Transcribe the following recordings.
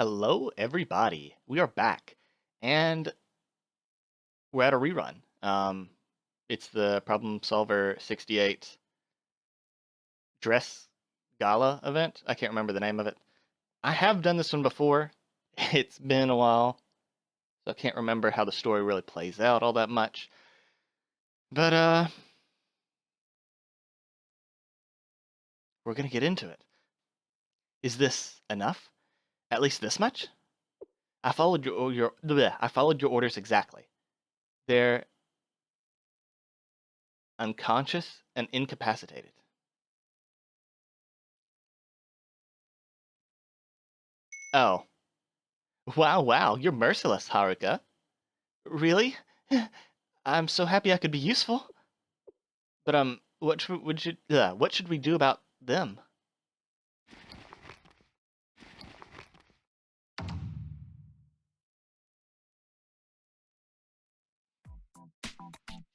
Hello, everybody. We are back, and we're at a rerun. It's the Problem Solver 68 dress gala event. I can't remember the name of it. I have done this one before. It's been a while, so I can't remember how the story really plays out all that much. But we're gonna get into it. Is this enough? At least this much? I followed I followed your orders exactly. They're unconscious and incapacitated. Oh. Wow, you're merciless, Haruka. Really? I'm so happy I could be useful. But what should we do about them?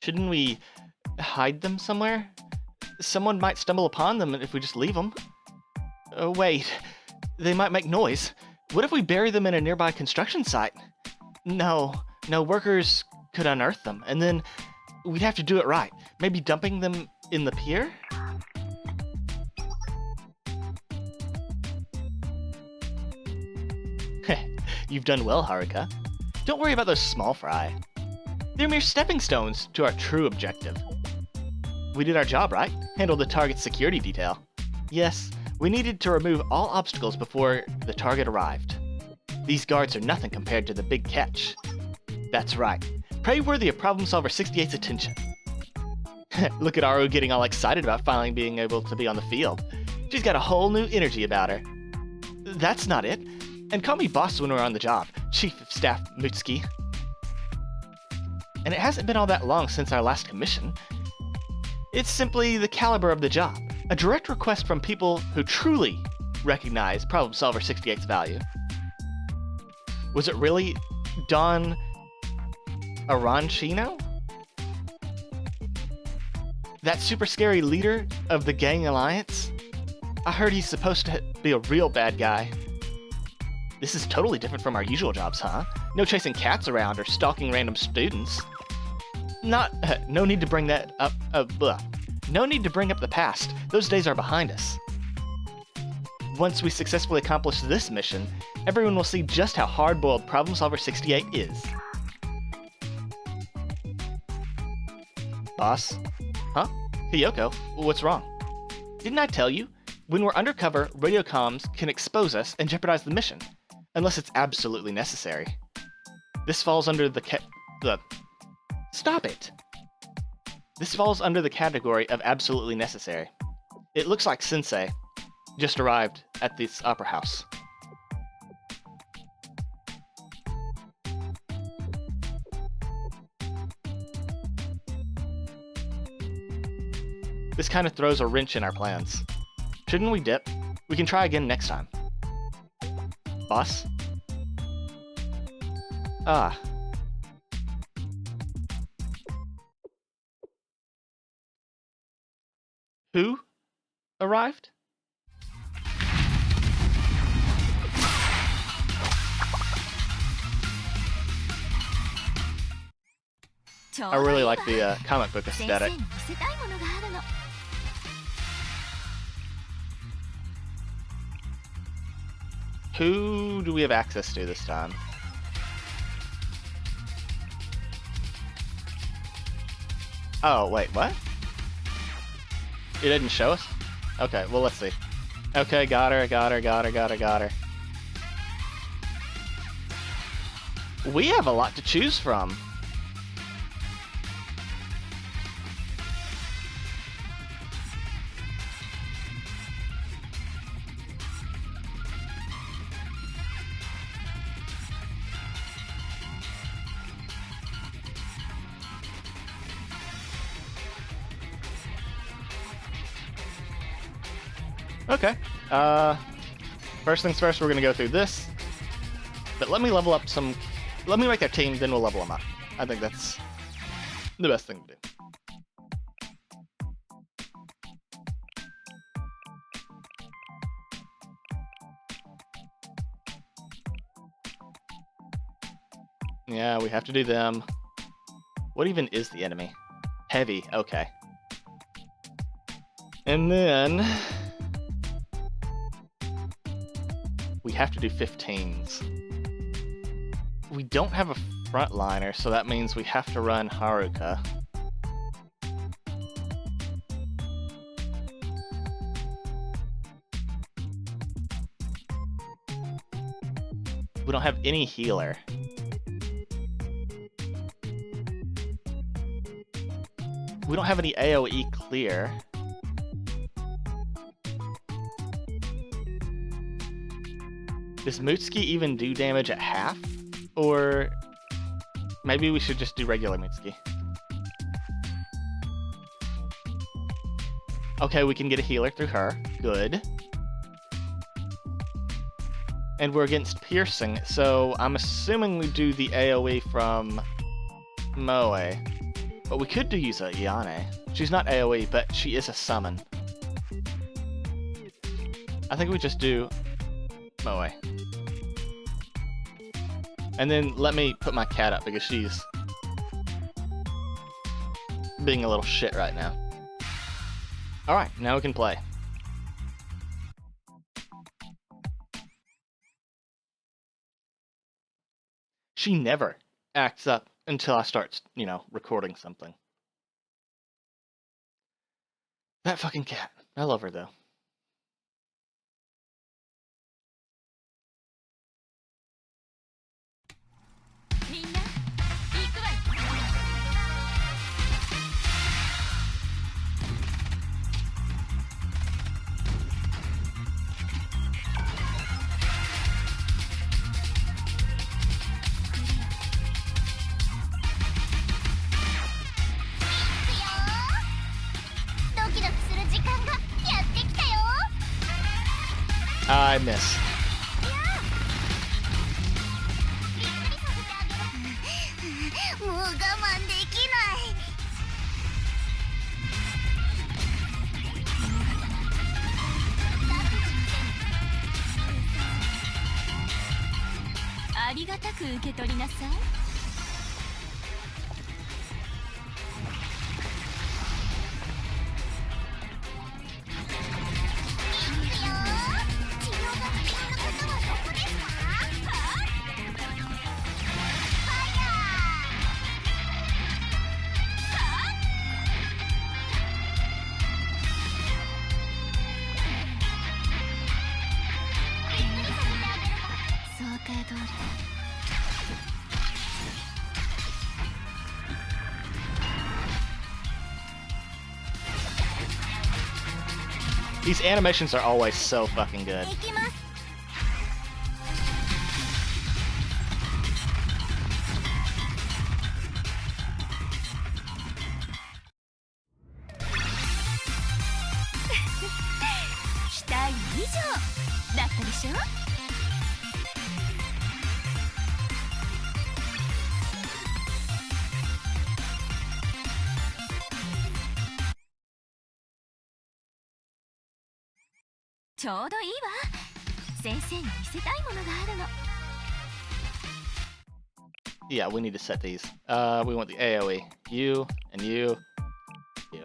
Shouldn't we hide them somewhere? Someone might stumble upon them if we just leave them. Oh, wait. They might make noise. What if we bury them in a nearby construction site? No, workers could unearth them, and then we'd have to do it right. Maybe dumping them in the pier? You've done well, Haruka. Don't worry about those small fry. They're mere stepping stones to our true objective. We did our job, right? Handled the target's security detail. Yes, we needed to remove all obstacles before the target arrived. These guards are nothing compared to the big catch. That's right. Praiseworthy of Problem Solver 68's attention. Look at Aru getting all excited about finally being able to be on the field. She's got a whole new energy about her. That's not it. And call me boss when we're on the job, Chief of Staff Mutsuki. And it hasn't been all that long since our last commission. It's simply the caliber of the job. A direct request from people who truly recognize Problem Solver 68's value. Was it really Don Arancino? That super scary leader of the gang alliance? I heard he's supposed to be a real bad guy. This is totally different from our usual jobs, huh? No chasing cats around or stalking random students. No need to bring that up. No need to bring up the past. Those days are behind us. Once we successfully accomplish this mission, everyone will see just how hard-boiled Problem Solver 68 is. Boss? Huh? Kyoko, what's wrong? Didn't I tell you? When we're undercover, radio comms can expose us and jeopardize the mission, unless it's absolutely necessary. This falls under Stop it! This falls under the category of absolutely necessary. It looks like Sensei just arrived at this opera house. This kind of throws a wrench in our plans. Shouldn't we dip? We can try again next time. Boss? Ah. Who arrived? I really like the comic book aesthetic. Who do we have access to this time? Oh, wait, what? It didn't show us? Okay, well, let's see. Okay, got her. We have a lot to choose from. Okay. First things first, we're gonna go through this. But let me level up some. Let me make their team, then we'll level them up. I think that's the best thing to do. Yeah, we have to do them. What even is the enemy? Heavy, okay. And then we have to do 15s. We don't have a frontliner, so that means we have to run Haruka. We don't have any healer. We don't have any AoE clear. Does Mutsuki even do damage at half? Or maybe we should just do regular Mutsuki. Okay, we can get a healer through her. Good. And we're against piercing, so I'm assuming we do the AoE from Moe. But we could do use a Yane. She's not AoE, but she is a summon. I think we just do Moe. And then let me put my cat up because she's being a little shit right now. Alright, now we can play. She never acts up until I start, you know, recording something. That fucking cat. I love her, though. I miss. These animations are always so fucking good. Yeah, we need to set these. We want the AoE. You, and you, you.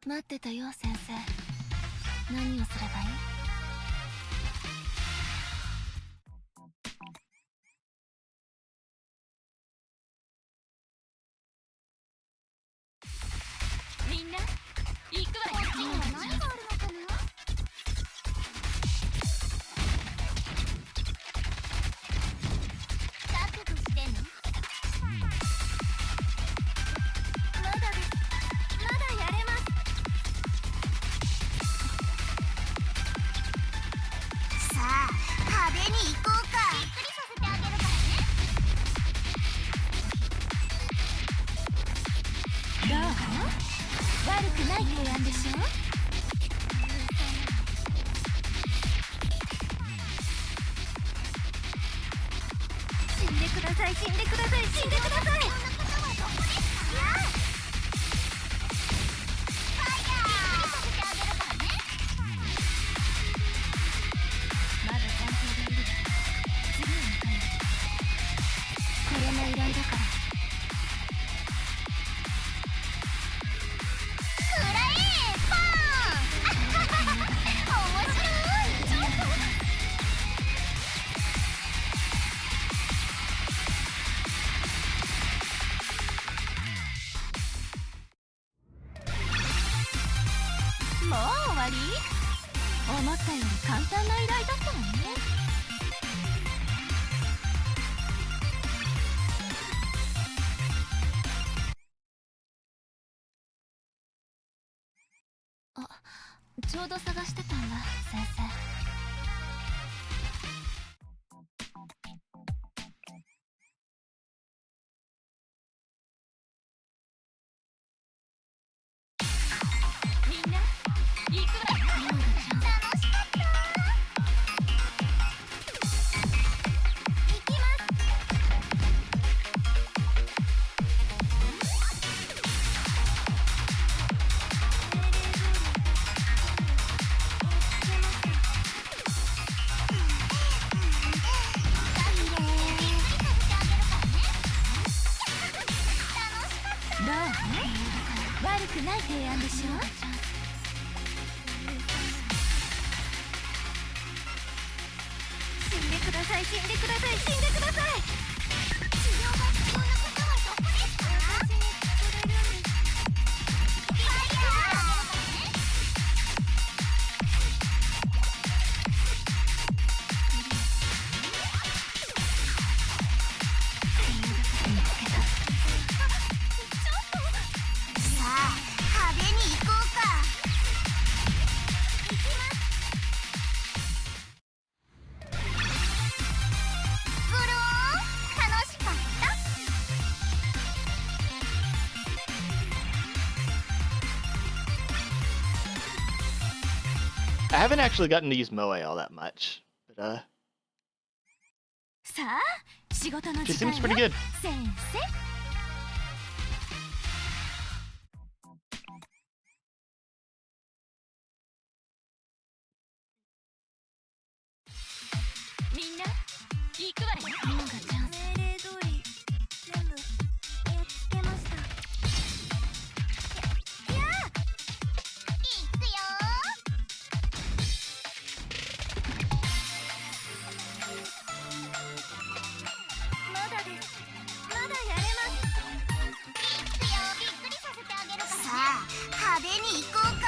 待ってたよ先生。何をすればいい？みんな行くわよ。何があるのかな？覚悟してね。まだです。まだやれます。さあ派手に行こうか。びっくりさせてあげるからね。どう？悪くない提案でしょ？死んでください、死んでください、死んでください。まだ探偵がいるわ。次は向かう。これも依頼だから。もう終わり？思ったより簡単な依頼だったわね。あ、ちょうど探してたんだ、先生。みんな行くわよ。楽しかった。行きます。どう？悪くない提案でしょ？死んでください、死んでください、死んでください。治療が必要な方はどこですか？私に作れるんです。ファイヤさあ派手に行こうか。行きます。グローン楽しかった。I haven't actually gotten to use Moe all that much, but さあ仕事の she 時間 seems よ pretty good. 先生。みんな行くわよ。命令通り全部やっつけました。やあ行くよ。まだです。まだやれます。行くよ。びっくりさせてあげるからね。さあ派手に行こうか。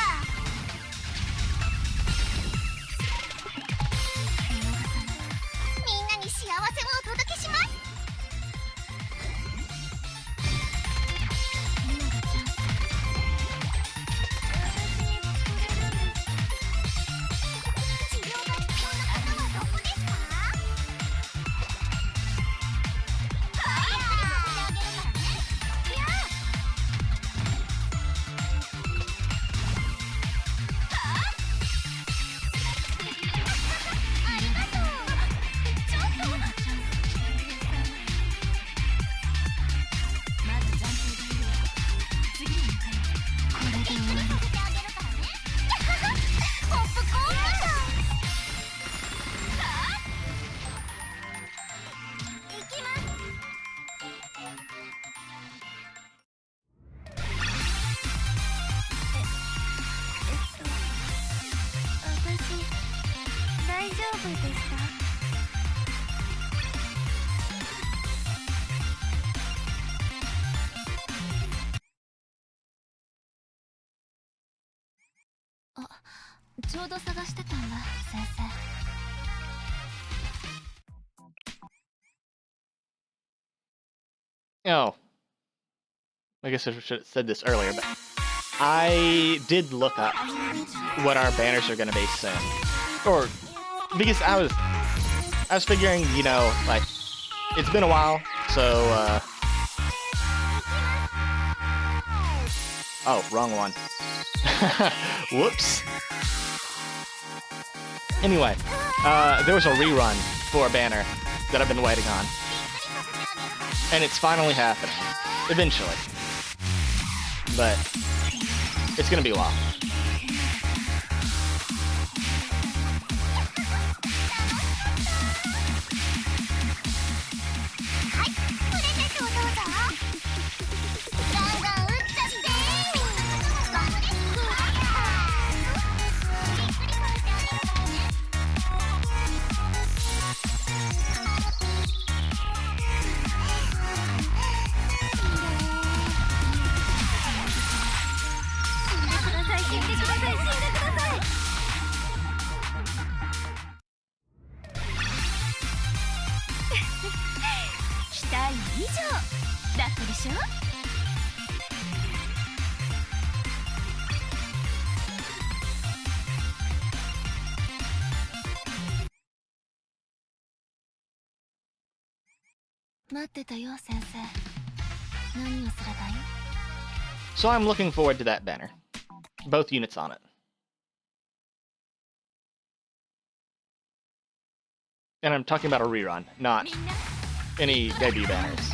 みんなに幸せをお届けします。夫でした？あ、ちょうど探してたんだ、先生。Oh, I guess I should have said this earlier, but I did look up what our banners are gonna be soon, or because I was figuring, you know, like it's been a while, so oh, wrong one. Whoops. Anyway, there was a rerun for a banner that I've been waiting on, and it's finally happening, eventually. But it's gonna be a while. So I'm looking forward to that banner. Both units on it. And I'm talking about a rerun, not any debut banners.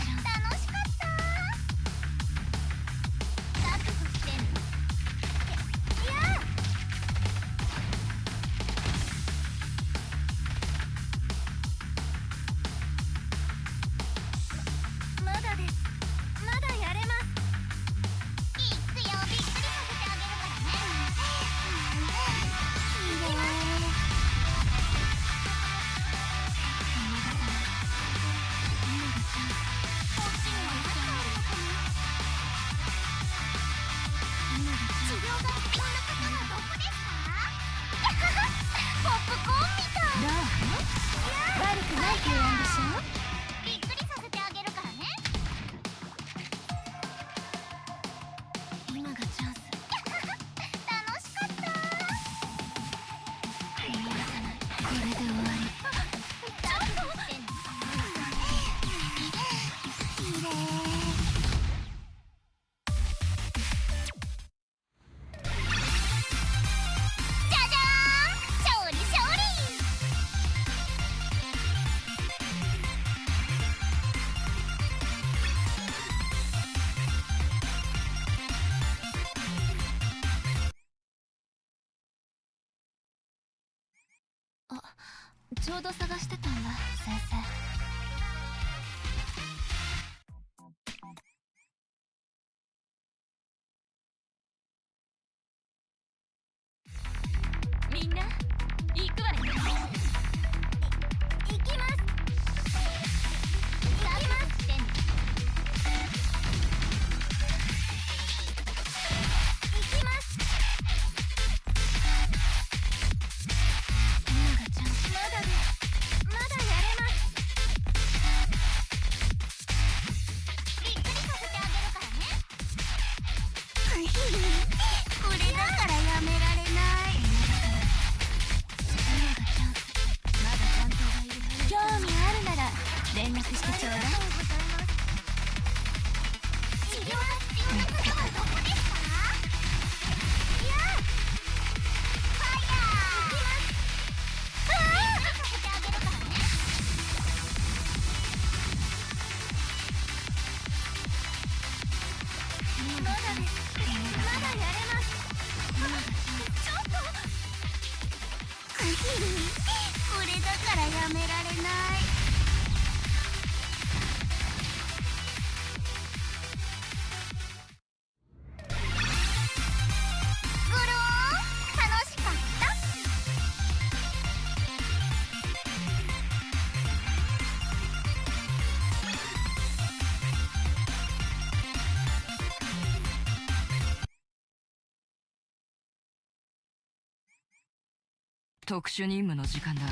特殊任務の時間だ。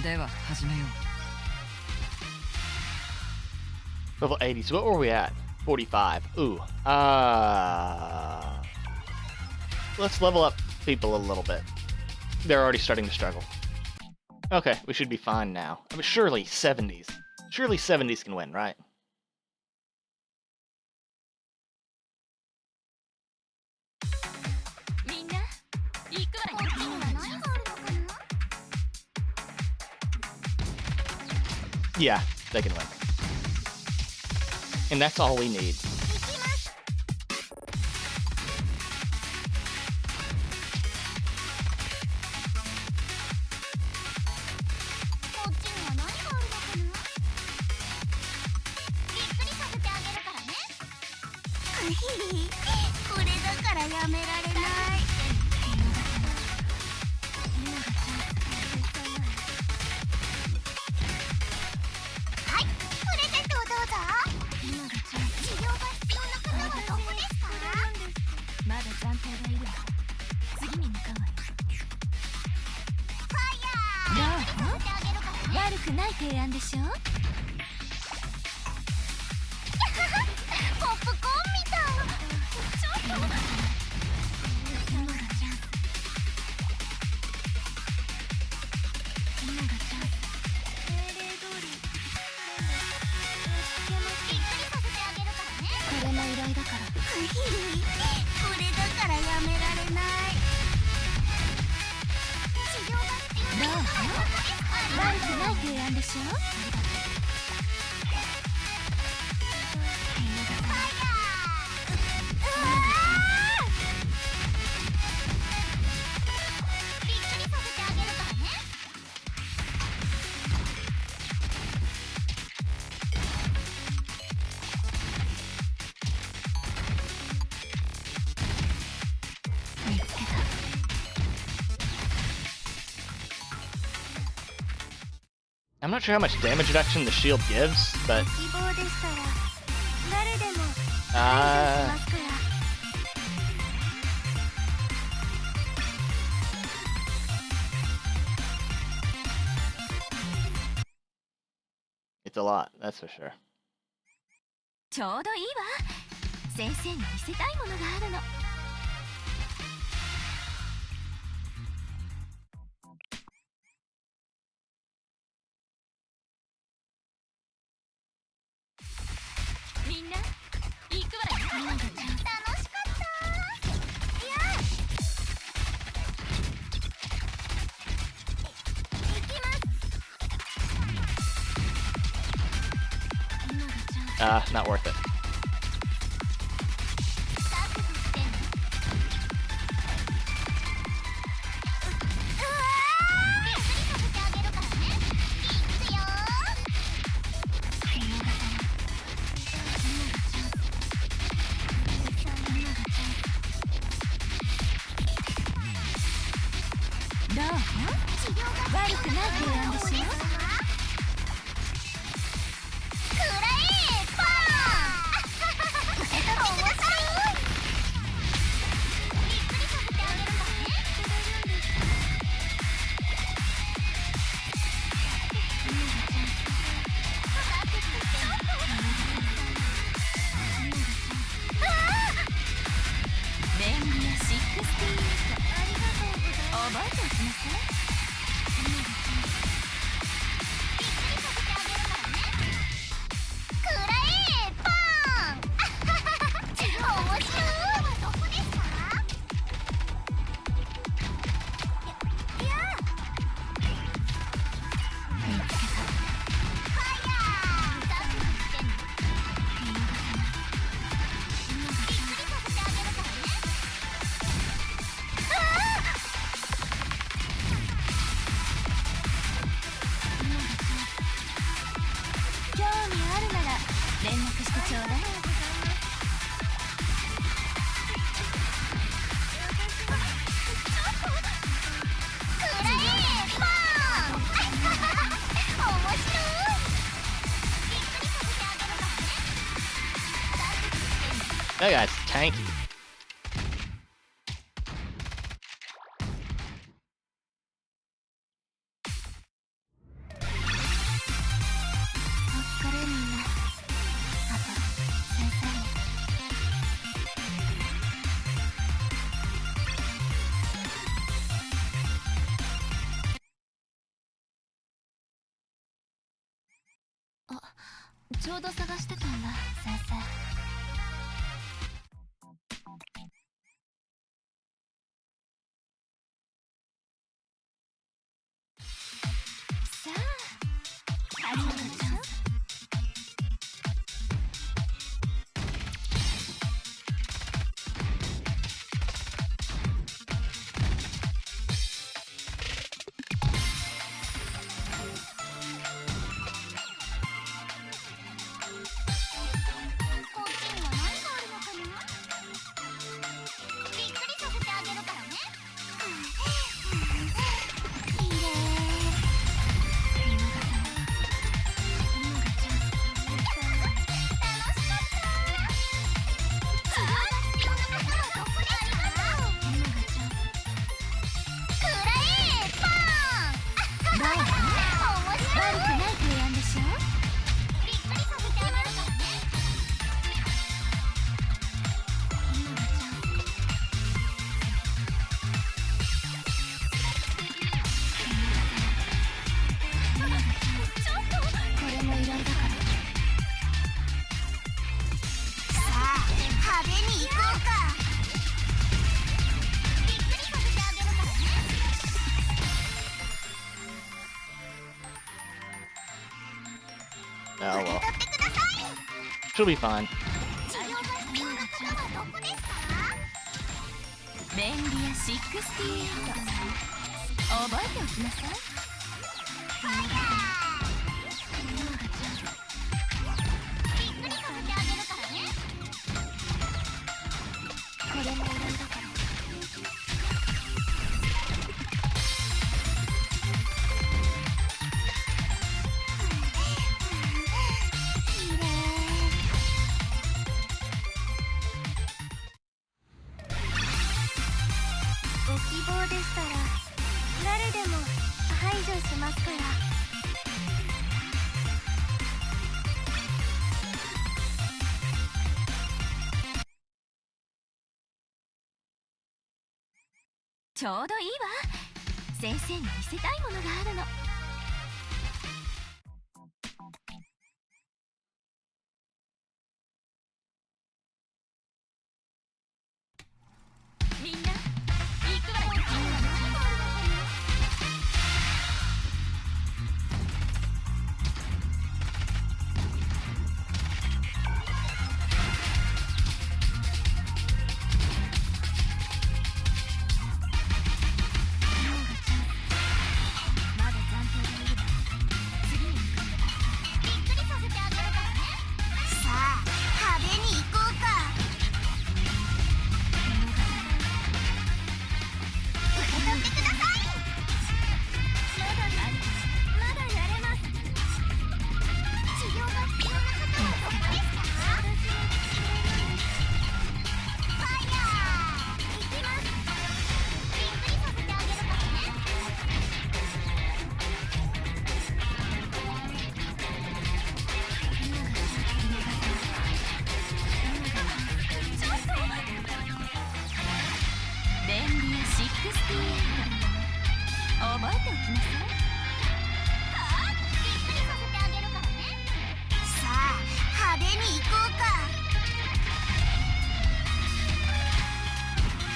では始めよう。 Level 80. So what were we at? 45. Ooh. Let's level up people a little bit. They're already starting to struggle. Okay, we should be fine now. I mean, surely 70s. Surely 70s can win, right? Yeah, they can win. And that's all we need. I'm not sure how much damage reduction the shield gives, but... it's a lot, that's for sure. ちょうどいいわ。先生に見せたいものがあるの。みんな、行くわよ。楽しかった。いや。行きます。Not worth it. That guy's tanky. ちょうど探してたんだ、先生。さあ、始めましょう。こっちには何があるのかな。びっくりさせてあげるからね。きれい。Oh well. She'll be fine. 便利や68覚えておきなさい。びっくりさせてあげるからね。これもいろいろだから。ご希望でしたら誰でも排除しますから。ちょうどいいわ。先生に見せたいものがあるの。みんな行くわよ。まだ暫定がいるわ。次に行くんだ。びっくりさせてあげるからね。さあ、派手に行こうか。受け取ってください。まだやれます。治療が必要な方はどこですか。ファイヤー行きます。びっくりさせてあげるからね。ちょっと便利や68覚えておきなさい。びっくりさせてあげるからね。さあ、派手に行こうか。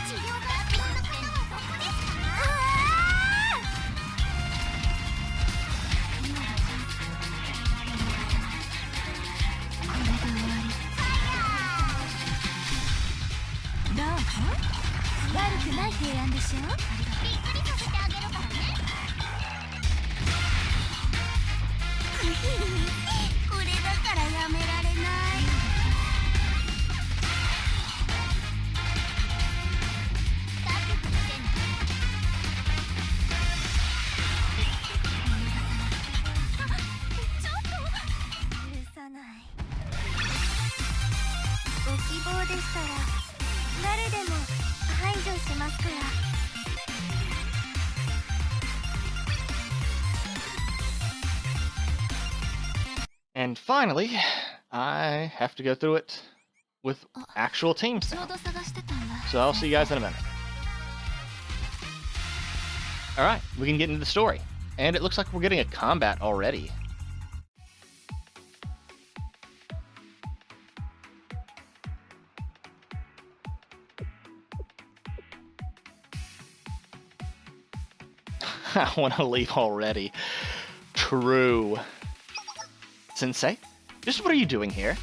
治療が必要な方はどこですか。これで終わり。どう？悪くない提案でしょ。びっくりさせてあげるからね。これだからやめられない。だってくれてんの。ちょっと許さない。ご希望でしたら誰でも排除しますから。And finally, I have to go through it with actual teams ちょう now. ど探してたんだ。 So I'll see you guys in a minute. Alright, we can get into the story. And it looks like we're getting a combat already. I want to leave already. True. Sensei, just what are you doing here?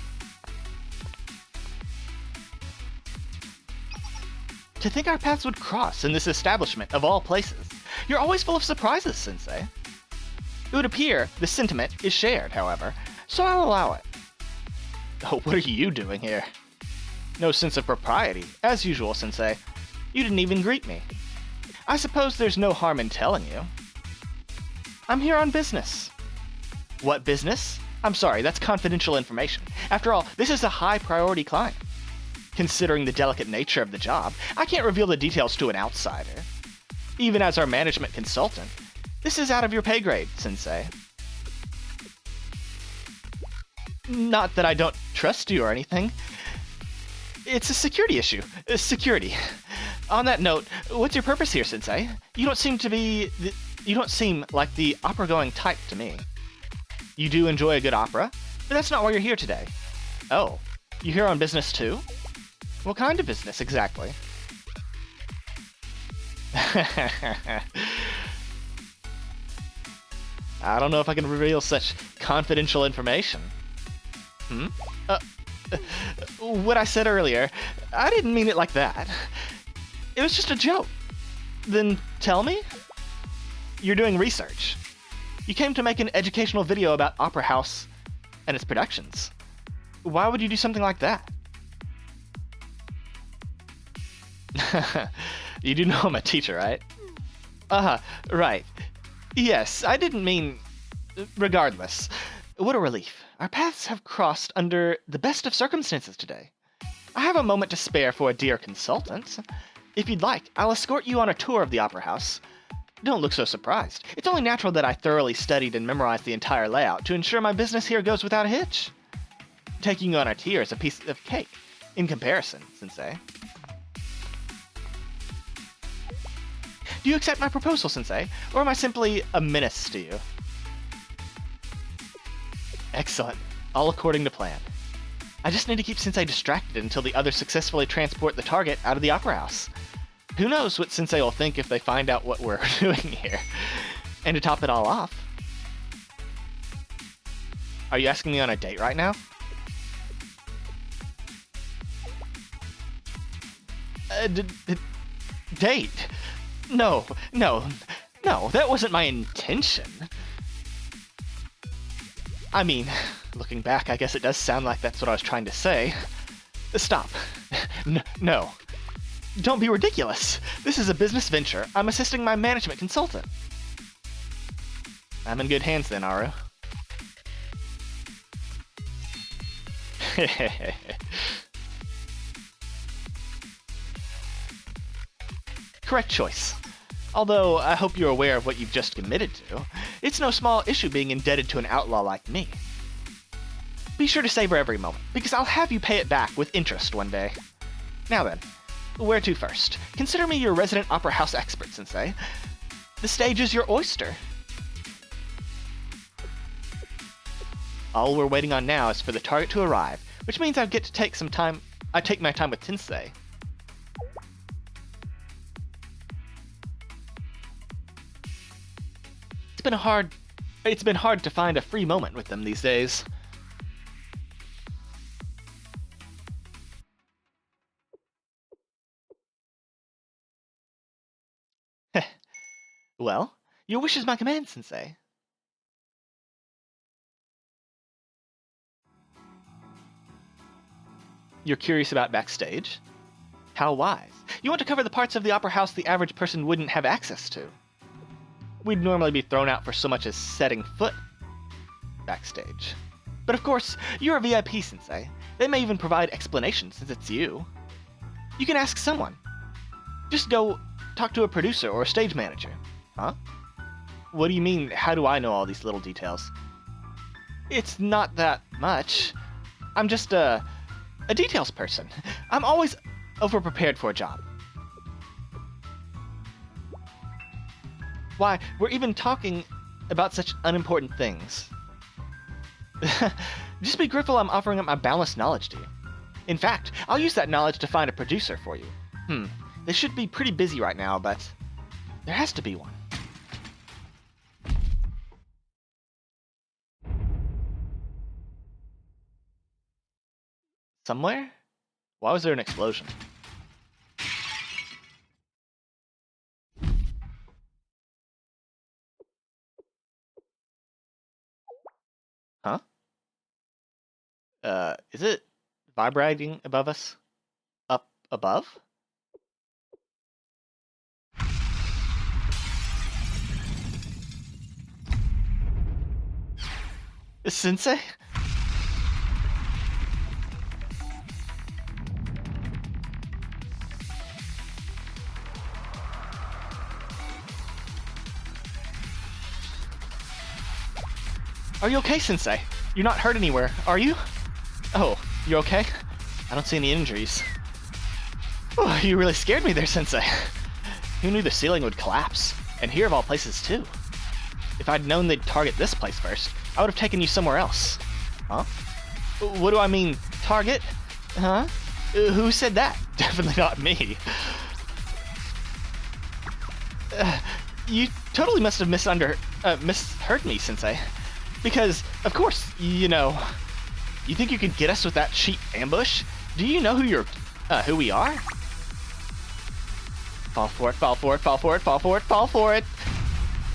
To think our paths would cross in this establishment of all places. You're always full of surprises, Sensei. It would appear the sentiment is shared, however, so I'll allow it. Oh, what are you doing here? No sense of propriety, as usual, Sensei. You didn't even greet me. I suppose there's no harm in telling you. I'm here on business. What business? I'm sorry, that's confidential information. After all, this is a high-priority client. Considering the delicate nature of the job, I can't reveal the details to an outsider. Even as our management consultant, this is out of your pay grade, Sensei. Not that I don't trust you or anything. It's a security issue. Security. On that note, what's your purpose here, Sensei? You don't seem like the opera-going type to me. You do enjoy a good opera, but that's not why you're here today. Oh, you here on business too? What kind of business, exactly? I don't know if I can reveal such confidential information. What I said earlier, I didn't mean it like that. It was just a joke. Then tell me? You're doing research. You came to make an educational video about Opera House and its productions. Why would you do something like that? You do know I'm a teacher, right? Right. Yes, I didn't mean... Regardless, what a relief. Our paths have crossed under the best of circumstances today. I have a moment to spare for a dear consultant. If you'd like, I'll escort you on a tour of the Opera House. Don't look so surprised. It's only natural that I thoroughly studied and memorized the entire layout to ensure my business here goes without a hitch. Taking you on a tour is a piece of cake, in comparison, Sensei. Do you accept my proposal, Sensei, or am I simply a menace to you? Excellent. All according to plan. I just need to keep Sensei distracted until the others successfully transport the target out of the Opera House. Who knows what Sensei will think if they find out what we're doing here. And to top it all off... Are you asking me on a date right now? Date? No, that wasn't my intention. I mean, looking back, I guess it does sound like that's what I was trying to say. Stop. No. Don't be ridiculous. This is a business venture. I'm assisting my management consultant. I'm in good hands then, Aru. Correct choice. Although, I hope you're aware of what you've just committed to. It's no small issue being indebted to an outlaw like me. Be sure to savor every moment, because I'll have you pay it back with interest one day. Now then, where to first? Consider me your resident Opera House expert, Sensei. The stage is your oyster. All we're waiting on now is for the target to arrive, which means I get to take some time. I take my time with Tensei. It's been hard to find a free moment with them these days. Well, your wish is my command, Sensei. You're curious about backstage? How wise. You want to cover the parts of the Opera House the average person wouldn't have access to. We'd normally be thrown out for so much as setting foot backstage. But of course, you're a VIP, Sensei. They may even provide explanations since it's you. You can ask someone. Just go talk to a producer or a stage manager. Huh? What do you mean, how do I know all these little details? It's not that much. I'm just a details person. I'm always over-prepared for a job. Why, we're even talking about such unimportant things. Just be grateful I'm offering up my balanced knowledge to you. In fact, I'll use that knowledge to find a producer for you. They should be pretty busy right now, but there has to be one. Somewhere? Why was there an explosion? Huh? Is it vibrating above us? Up above? Sensei? Are you okay, Sensei? You're not hurt anywhere, are you? Oh, you okay? I don't see any injuries. Oh, you really scared me there, Sensei. Who knew the ceiling would collapse? And here of all places, too. If I'd known they'd target this place first, I would have taken you somewhere else. Huh? What do I mean, target? Huh? Who said that? Definitely not me. You totally must have misheard me, Sensei. Because, of course, you know, you think you can get us with that cheap ambush? Do you know who we are? Fall for it, fall for it, fall for it, fall for it, fall for it!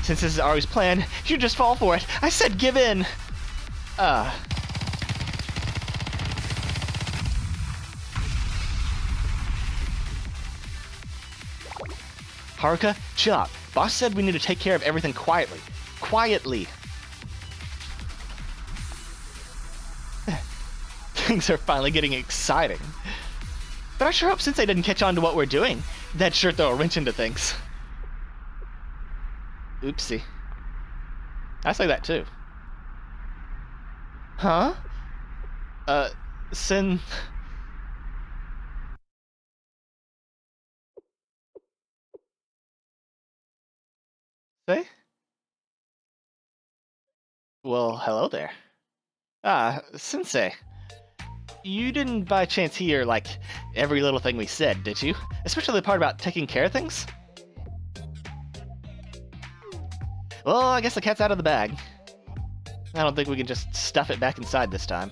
Since this is Aru's plan, you just fall for it. I said give in! Haruka, chill out. Boss said we need to take care of everything quietly. Quietly. Things are finally getting exciting. But I sure hope Sensei didn't catch on to what we're doing. That'd sure throw a wrench into things. Oopsie. I say that too. Huh? Say? Well, hello there. Sensei. You didn't by chance hear, like, every little thing we said, did you? Especially the part about taking care of things? Well, I guess the cat's out of the bag. I don't think we can just stuff it back inside this time.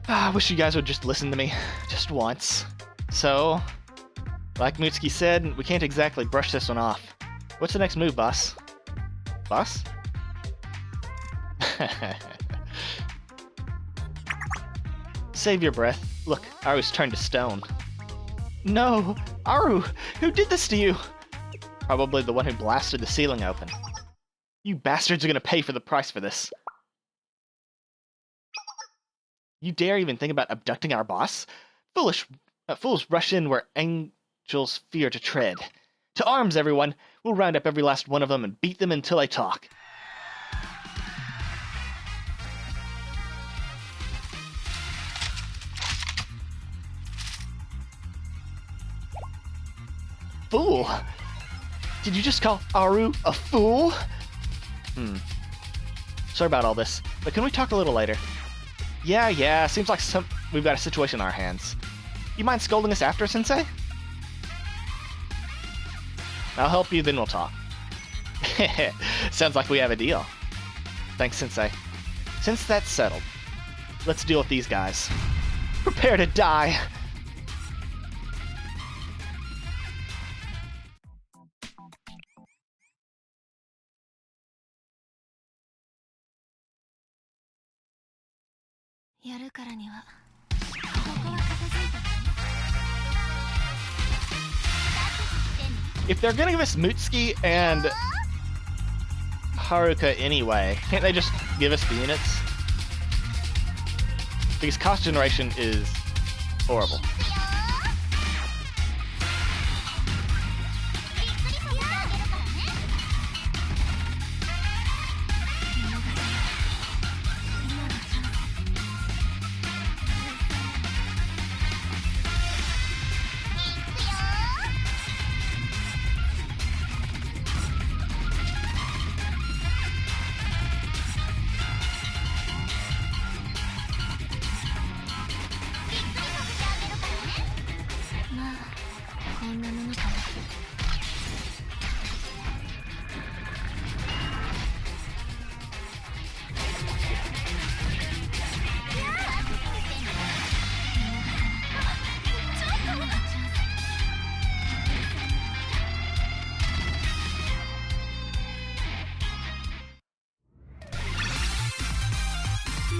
I wish you guys would just listen to me, just once. So, like Mutsuki said, we can't exactly brush this one off. What's the next move, boss? Boss? Save your breath. Look, Aru's turned to stone. No! Aru! Who did this to you? Probably the one who blasted the ceiling open. You bastards are gonna pay for the price for this. You dare even think about abducting our boss? Fools rush in where angels fear to tread. To arms, everyone! We'll round up every last one of them and beat them until they talk. Fool? Did you just call Aru a fool? Sorry about all this, but can we talk a little later? Yeah, seems like we've got a situation on our hands. You mind scolding us after, Sensei? I'll help you, then we'll talk. Sounds like we have a deal. Thanks, Sensei. Since that's settled, let's deal with these guys. Prepare to die! If they're gonna give us Mutsuki and Haruka anyway, can't they just give us the units? Because cost generation is horrible.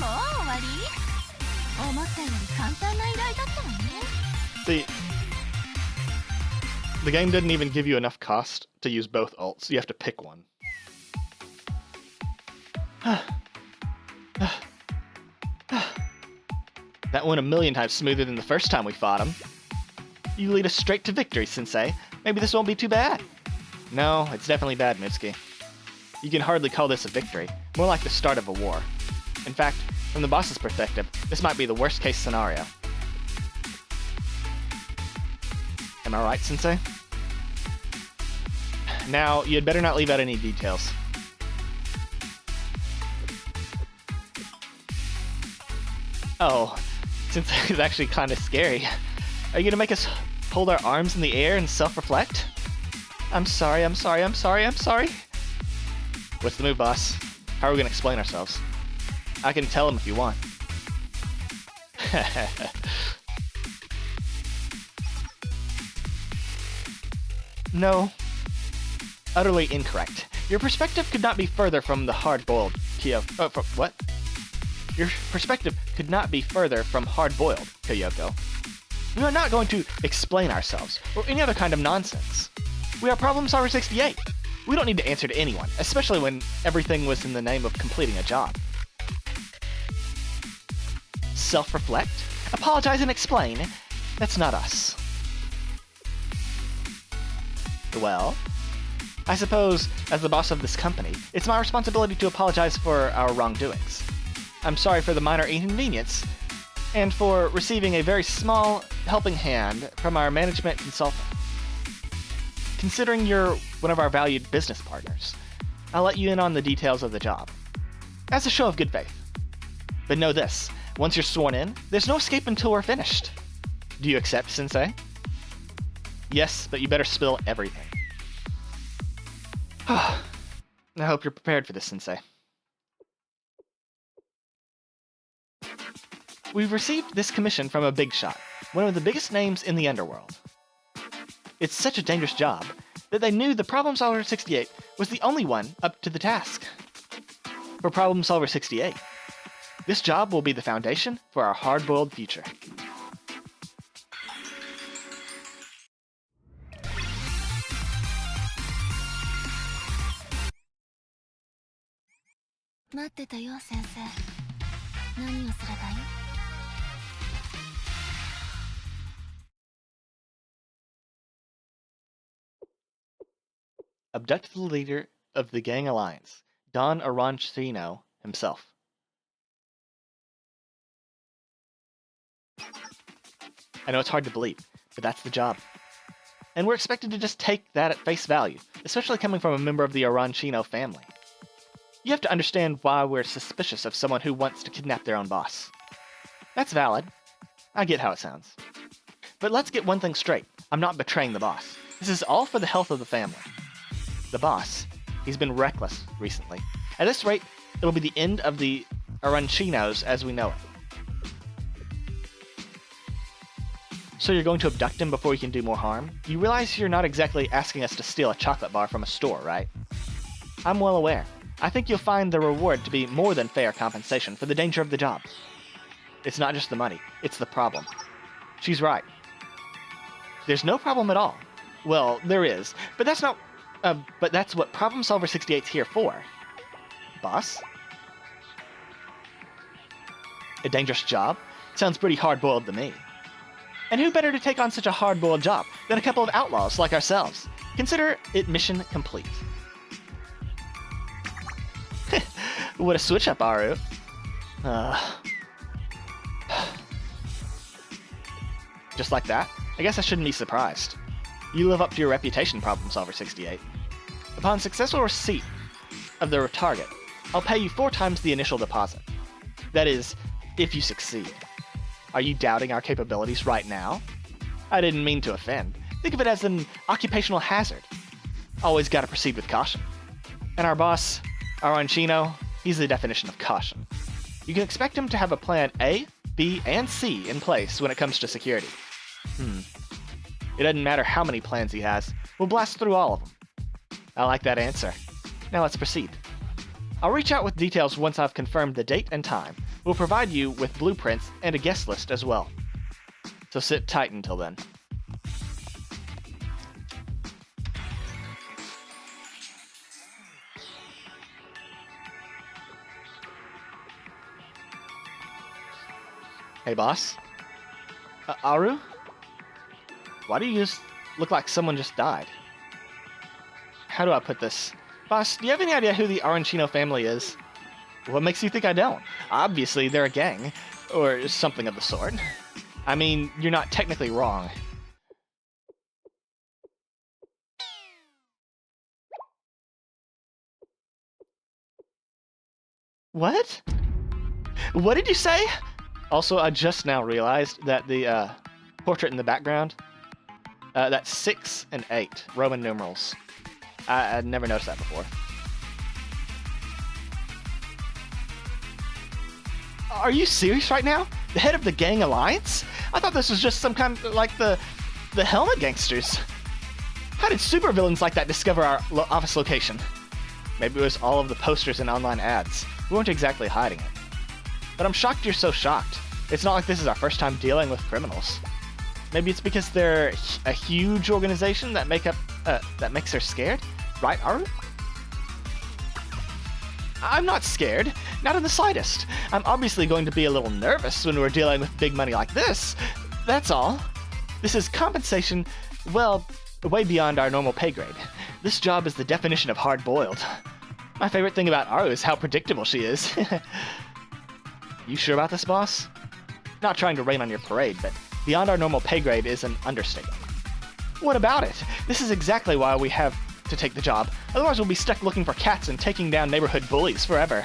もう終わり？思ったより簡単な依頼だったわね。The game didn't even give you enough cost to use both ults. You have to pick one. That went a million times smoother than the first time we fought him. You lead us straight to victory, Sensei. Maybe this won't be too bad. No, it's definitely bad, Mitsuki. You can hardly call this a victory, more like the start of a war. In fact, from the boss's perspective, this might be the worst case scenario. Am I right, Sensei? Now, you'd better not leave out any details. Oh, Sensei is actually kind of scary. Are you gonna make us hold our arms in the air and self-reflect? I'm sorry. What's the move, boss? How are we gonna explain ourselves? I can tell him if you want. No. Utterly incorrect. Your perspective could not be further from the hard-boiled Kyoko. What? Your perspective could not be further from hard-boiled, Kyoko. We are not going to explain ourselves, or any other kind of nonsense. We are Problem Solver 68. We don't need to answer to anyone, especially when everything was in the name of completing a job. Self-reflect? Apologize and explain? That's not us. Well, I suppose, as the boss of this company, it's my responsibility to apologize for our wrongdoings. I'm sorry for the minor inconvenience, and for receiving a very small helping hand from our management consultant. Considering you're one of our valued business partners, I'll let you in on the details of the job, as a show of good faith. But know this, once you're sworn in, there's no escape until we're finished. Do you accept, Sensei? Yes, but you better spill everything. I hope you're prepared for this, Sensei. We've received this commission from a big shot, one of the biggest names in the underworld. It's such a dangerous job that they knew the Problem Solver 68 was the only one up to the task. For Problem Solver 68, this job will be the foundation for our hard-boiled future. Abduct the leader of the gang alliance, Don Arancino himself. I know it's hard to believe, but that's the job. And we're expected to just take that at face value, especially coming from a member of the Arancino family. You have to understand why we're suspicious of someone who wants to kidnap their own boss. That's valid. I get how it sounds. But let's get one thing straight. I'm not betraying the boss. This is all for the health of the family. The boss, he's been reckless recently. At this rate, it'll be the end of the Arancinos as we know it. So you're going to abduct him before you can do more harm? You realize you're not exactly asking us to steal a chocolate bar from a store, right? I'm well aware. I think you'll find the reward to be more than fair compensation for the danger of the job. It's not just the money, it's the problem. She's right. There's no problem at all. Well, there is, but that's not... but that's what Problem Solver 68's here for. Boss? A dangerous job? Sounds pretty hard-boiled to me. And who better to take on such a hard-boiled job than a couple of outlaws like ourselves? Consider it mission complete. What a switch-up, Aru. Just like that? I guess I shouldn't be surprised. You live up to your reputation, Problem Solver 68. Upon successful receipt of the target, I'll pay you 4 times the initial deposit. That is, if you succeed. Are you doubting our capabilities right now? I didn't mean to offend. Think of it as an occupational hazard. Always gotta proceed with caution. And our boss, Arancino, he's the definition of caution. You can expect him to have a plan A, B, and C in place when it comes to security. It doesn't matter how many plans he has, we'll blast through all of them. I like that answer. Now let's proceed. I'll reach out with details once I've confirmed the date and time. We'll provide you with blueprints and a guest list as well. So sit tight until then. Hey, boss. Aru? Why do you just look like someone just died? How do I put this? Boss, do you have any idea who the Arancino family is? What makes you think I don't? Obviously, they're a gang. Or something of the sort. I mean, you're not technically wrong. What? What did you say? Also, I just now realized that the portrait in the background, that's 6 and 8 Roman numerals. I'd never noticed that before. Are you serious right now? The head of the gang alliance? I thought this was just some kind of like the Helmet gangsters. How did supervillains like that discover our office location? Maybe it was all of the posters and online ads. We weren't exactly hiding it. But I'm shocked you're so shocked. It's not like this is our first time dealing with criminals. Maybe it's because they're a huge organization that makes her scared, right, Aru? I'm not scared, not in the slightest. I'm obviously going to be a little nervous when we're dealing with big money like this. That's all. This is compensation, well, way beyond our normal pay grade. This job is the definition of hard-boiled. My favorite thing about Aru is how predictable she is. You sure about this, boss? Not trying to rain on your parade, but beyond our normal pay grade is an understatement. What about it? This is exactly why we have to take the job. Otherwise we'll be stuck looking for cats and taking down neighborhood bullies forever.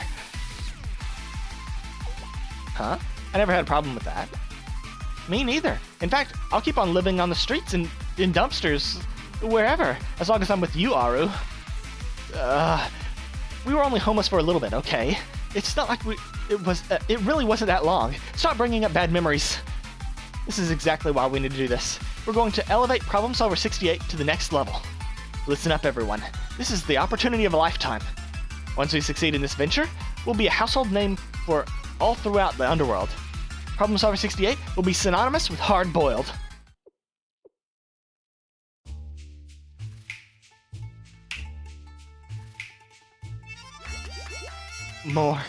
Huh? I never had a problem with that. Me neither. In fact, I'll keep on living on the streets and in dumpsters, wherever, as long as I'm with you, Aru. We were only homeless for a little bit, okay? It's not like it really wasn't that long. Stop bringing up bad memories. This is exactly why we need to do this. We're going to elevate Problem Solver 68 to the next level. Listen up, everyone. This is the opportunity of a lifetime. Once we succeed in this venture, we'll be a household name for all throughout the underworld. Problem Solver 68 will be synonymous with hard-boiled. More.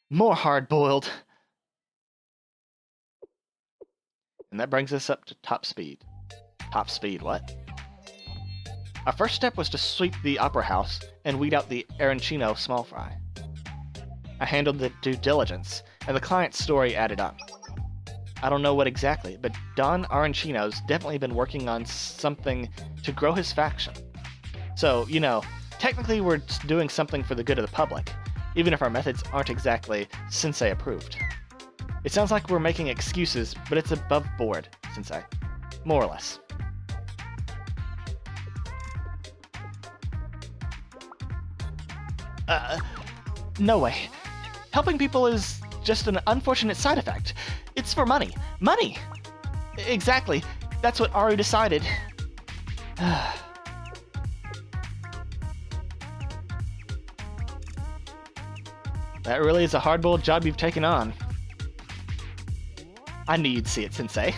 More hard-boiled. And that brings us up to top speed. Top speed, what? Our first step was to sweep the opera house and weed out the arancino small fry. I handled the due diligence, and the client's story added up. I don't know what exactly, but Don Arancino's definitely been working on something to grow his faction. So, you know, technically we're doing something for the good of the public, even if our methods aren't exactly Sensei approved. It sounds like we're making excuses, but it's above board, Sensei. More or less. No way. Helping people is just an unfortunate side effect. It's for money. Money! Exactly. That's what Aru decided. That really is a hard-boiled job you've taken on. I knew you'd see it, Sensei.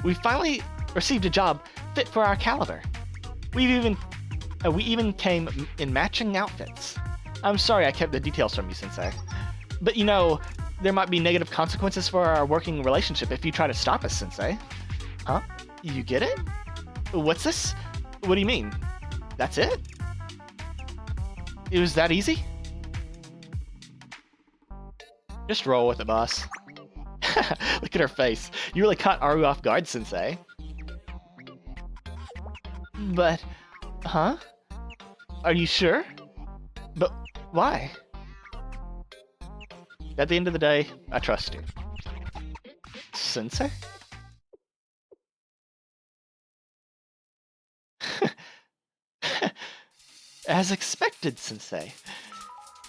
We finally received a job fit for our caliber. We even came in matching outfits. I'm sorry I kept the details from you, Sensei. But you know, there might be negative consequences for our working relationship if you try to stop us, Sensei. Huh? You get it? What's this? What do you mean? That's it? It was that easy? Just roll with it, boss. Look at her face. You really caught Aru off guard, Sensei. But, huh? Are you sure? But why? At the end of the day, I trust you. Sensei? As expected, Sensei.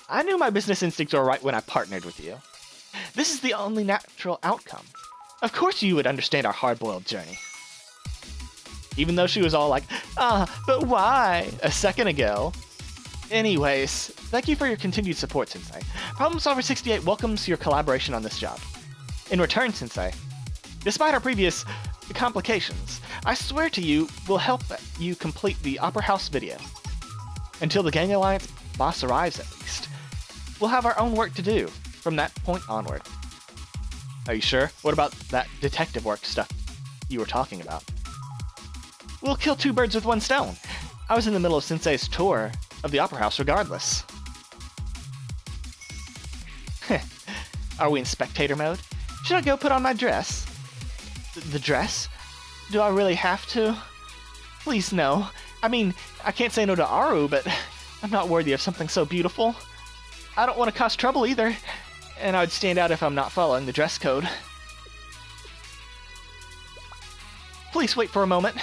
I knew my business instincts were right when I partnered with you. This is the only natural outcome. Of course you would understand our hard-boiled journey. Even though she was all like, but why? A second ago. Anyways, thank you for your continued support, Sensei. Problem Solver 68 welcomes your collaboration on this job. In return, Sensei, despite our previous complications, I swear to you we'll help you complete the Opera House video. Until the Gang Alliance boss arrives, at least. We'll have our own work to do from that point onward. Are you sure? What about that detective work stuff you were talking about? We'll kill two birds with one stone. I was in the middle of Sensei's tour of the Opera House regardless. Are we in spectator mode? Should I go put on my dress? The dress? Do I really have to? Please no. I mean, I can't say no to Aru, but I'm not worthy of something so beautiful. I don't want to cause trouble either, and I would stand out if I'm not following the dress code. Please wait for a moment.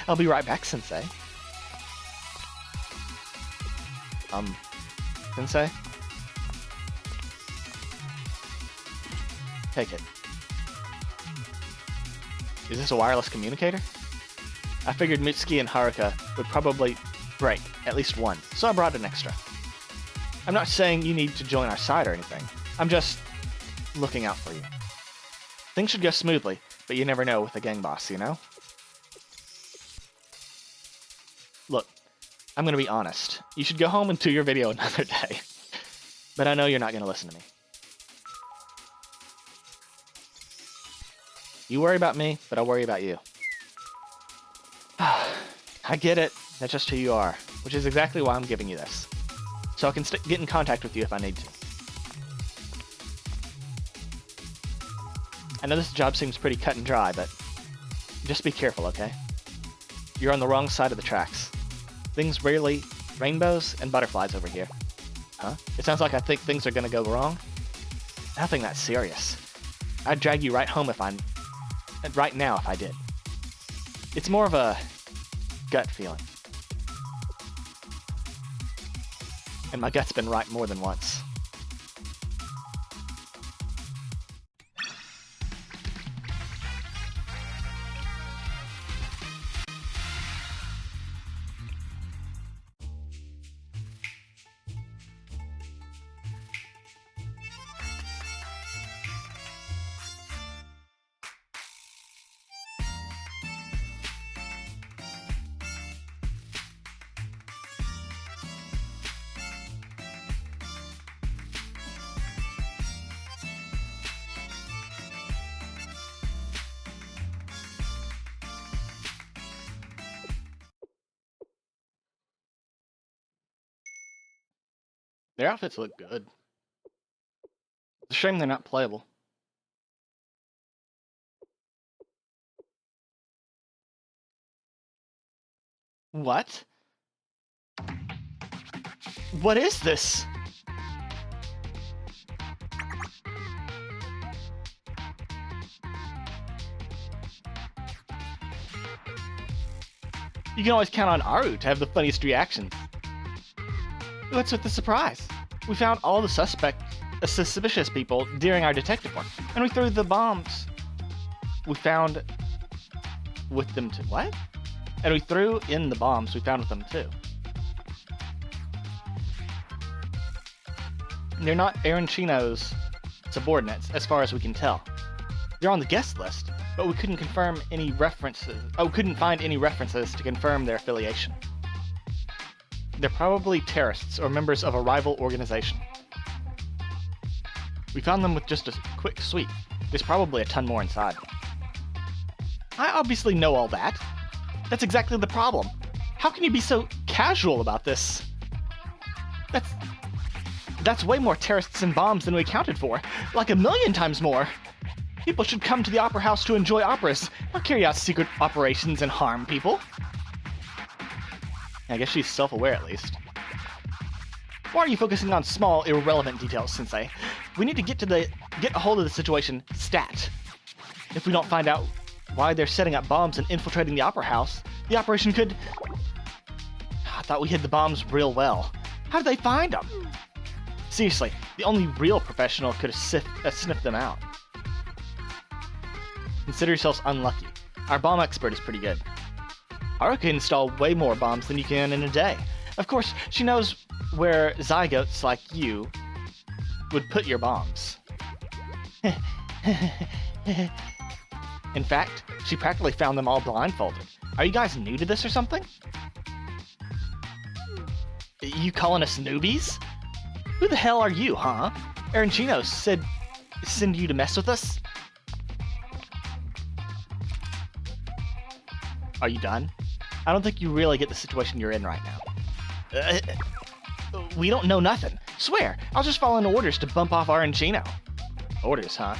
I'll be right back, Sensei. Sensei? Take it. Is this a wireless communicator? I figured Mitsuki and Haruka would probably break at least one, so I brought an extra. I'm not saying you need to join our side or anything. I'm just looking out for you. Things should go smoothly, but you never know with a gang boss, you know? Look, I'm gonna be honest. You should go home and do your video another day. But I know you're not gonna listen to me. You worry about me, but I'll worry about you. I get it. That's just who you are, which is exactly why I'm giving you this. So I can get in contact with you if I need to. I know this job seems pretty cut and dry, but just be careful, okay? You're on the wrong side of the tracks. Things rarely rainbows and butterflies over here. Huh? It sounds like I think things are gonna go wrong. Nothing that serious. I'd drag you right home right now if I did. It's more of a gut feeling. And my gut's been right more than once. Their outfits look good. It's a shame they're not playable. What? What is this? You can always count on Aru to have the funniest reactions. What's with the surprise? We found all the suspicious people during our detective work, and we threw the bombs we found with them too. What? And we threw in the bombs we found with them too. They're not Arancino's subordinates, as far as we can tell. They're on the guest list, but we couldn't confirm any references. Couldn't find any references to confirm their affiliation. They're probably terrorists or members of a rival organization. We found them with just a quick sweep. There's probably a ton more inside. I obviously know all that. That's exactly the problem. How can you be so casual about this? That's way more terrorists and bombs than we accounted for. Like 1,000,000 times more. People should come to the Opera House to enjoy operas, not carry out secret operations and harm people. I guess she's self-aware at least. Why are you focusing on small, irrelevant details, Sensei? We need to get a hold of the situation stat. If we don't find out why they're setting up bombs and infiltrating the Opera House, the operation could... I thought we hid the bombs real well. How did they find them? Seriously, the only real professional could have sniffed them out. Consider yourselves unlucky. Our bomb expert is pretty good. Haruka can install way more bombs than you can in a day. Of course, she knows where zygotes like you would put your bombs. In fact, she practically found them all blindfolded. Are you guys new to this or something? You calling us newbies? Who the hell are you, huh? Arancino said send you to mess with us? Are you done? I don't think you really get the situation you're in right now. We don't know nothing. Swear, I was just following orders to bump off Arancino. Orders, huh?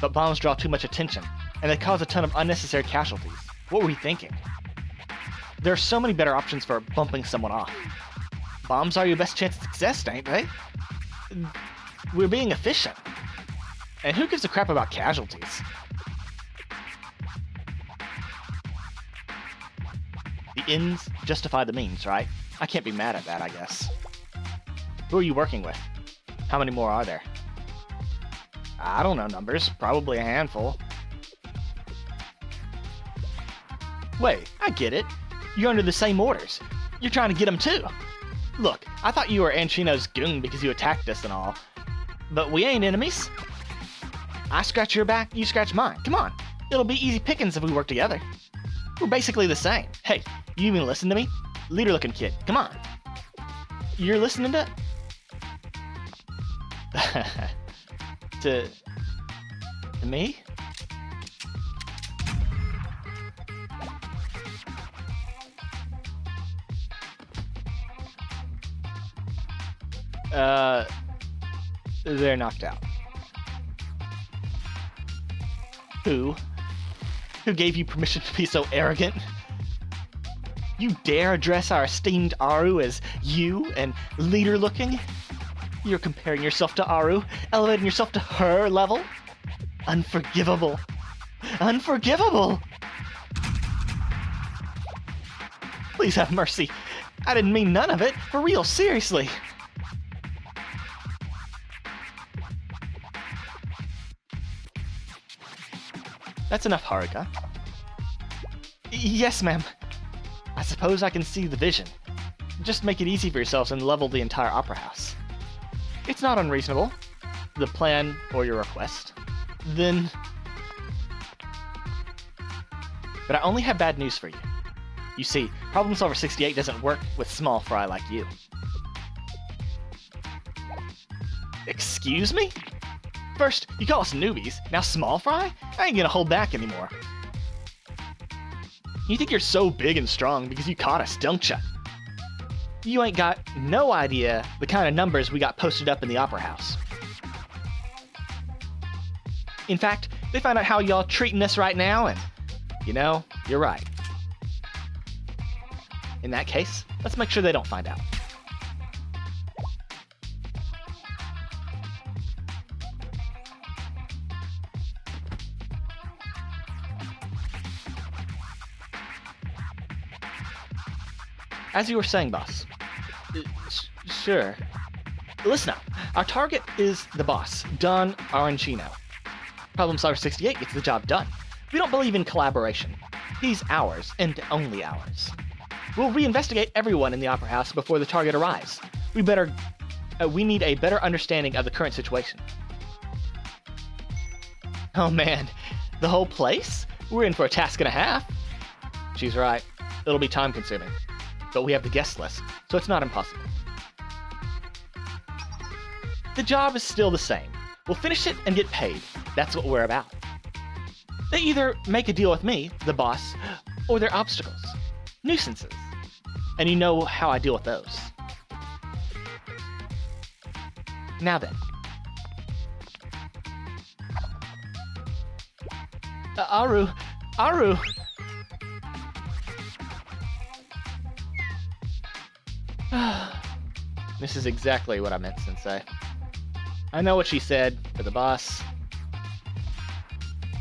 But bombs draw too much attention, and they cause a ton of unnecessary casualties. What were we thinking? There are so many better options for bumping someone off. Bombs are your best chance of success, ain't they? We're being efficient. And who gives a crap about casualties? The ends justify the means, right? I can't be mad at that, I guess. Who are you working with? How many more are there? I don't know numbers. Probably a handful. Wait, I get it. You're under the same orders. You're trying to get them too. Look, I thought you were Anchino's goon because you attacked us and all. But we ain't enemies. I scratch your back, you scratch mine. Come on. It'll be easy pickings if we work together. We're basically the same. Hey, you even listen to me? Leader-looking kid, come on. You're listening to... to me? They're knocked out. Who? Who gave you permission to be so arrogant? You dare address our esteemed Aru as you and leader-looking? You're comparing yourself to Aru, elevating yourself to her level? Unforgivable. Unforgivable! Please have mercy. I didn't mean none of it. For real, seriously. That's enough, Haruka. Yes, ma'am. I suppose I can see the vision. Just make it easy for yourselves and level the entire opera house. It's not unreasonable. The plan or your request. Then... But I only have bad news for you. You see, Problem Solver 68 doesn't work with small fry like you. Excuse me? First, you call us newbies, now small fry? I ain't gonna hold back anymore. You think you're so big and strong because you caught us, don't ya? You ain't got no idea the kind of numbers we got posted up in the Opera House. In fact, they found out how y'all treating us right now, and, you know, you're right. In that case, let's make sure they don't find out. As you were saying, boss. Sure. Listen up. Our target is the boss, Don Arancino. Problem Solver 68 gets the job done. We don't believe in collaboration. He's ours, and only ours. We'll reinvestigate everyone in the Opera House before the target arrives. We need a better understanding of the current situation. Oh man, the whole place? We're in for a task and a half. She's right. It'll be time-consuming. But we have the guest list, so it's not impossible. The job is still the same. We'll finish it and get paid. That's what we're about. They either make a deal with me, the boss, or they're obstacles. Nuisances. And you know how I deal with those. Now then. Aru! This is exactly what I meant, Sensei. I know what she said for the boss.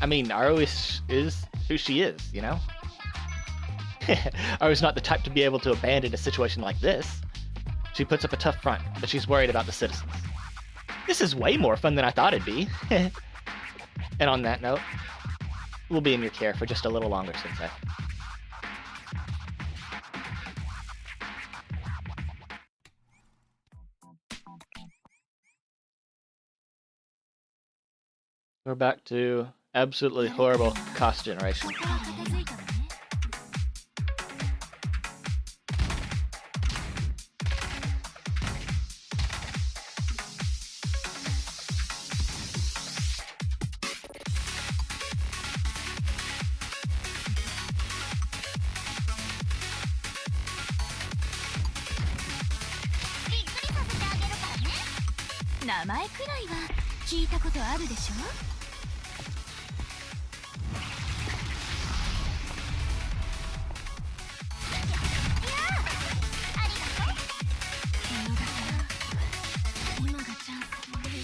I mean, Aru is who she is, you know? Aru's not the type to be able to abandon a situation like this. She puts up a tough front, but she's worried about the citizens. This is way more fun than I thought it'd be. And on that note, we'll be in your care for just a little longer, Sensei. We're back to absolutely horrible cost generation. ここは片付いたわね。びっくりさせてあげるからね。名前くらいは聞いたことあるでしょ。今がチャンス。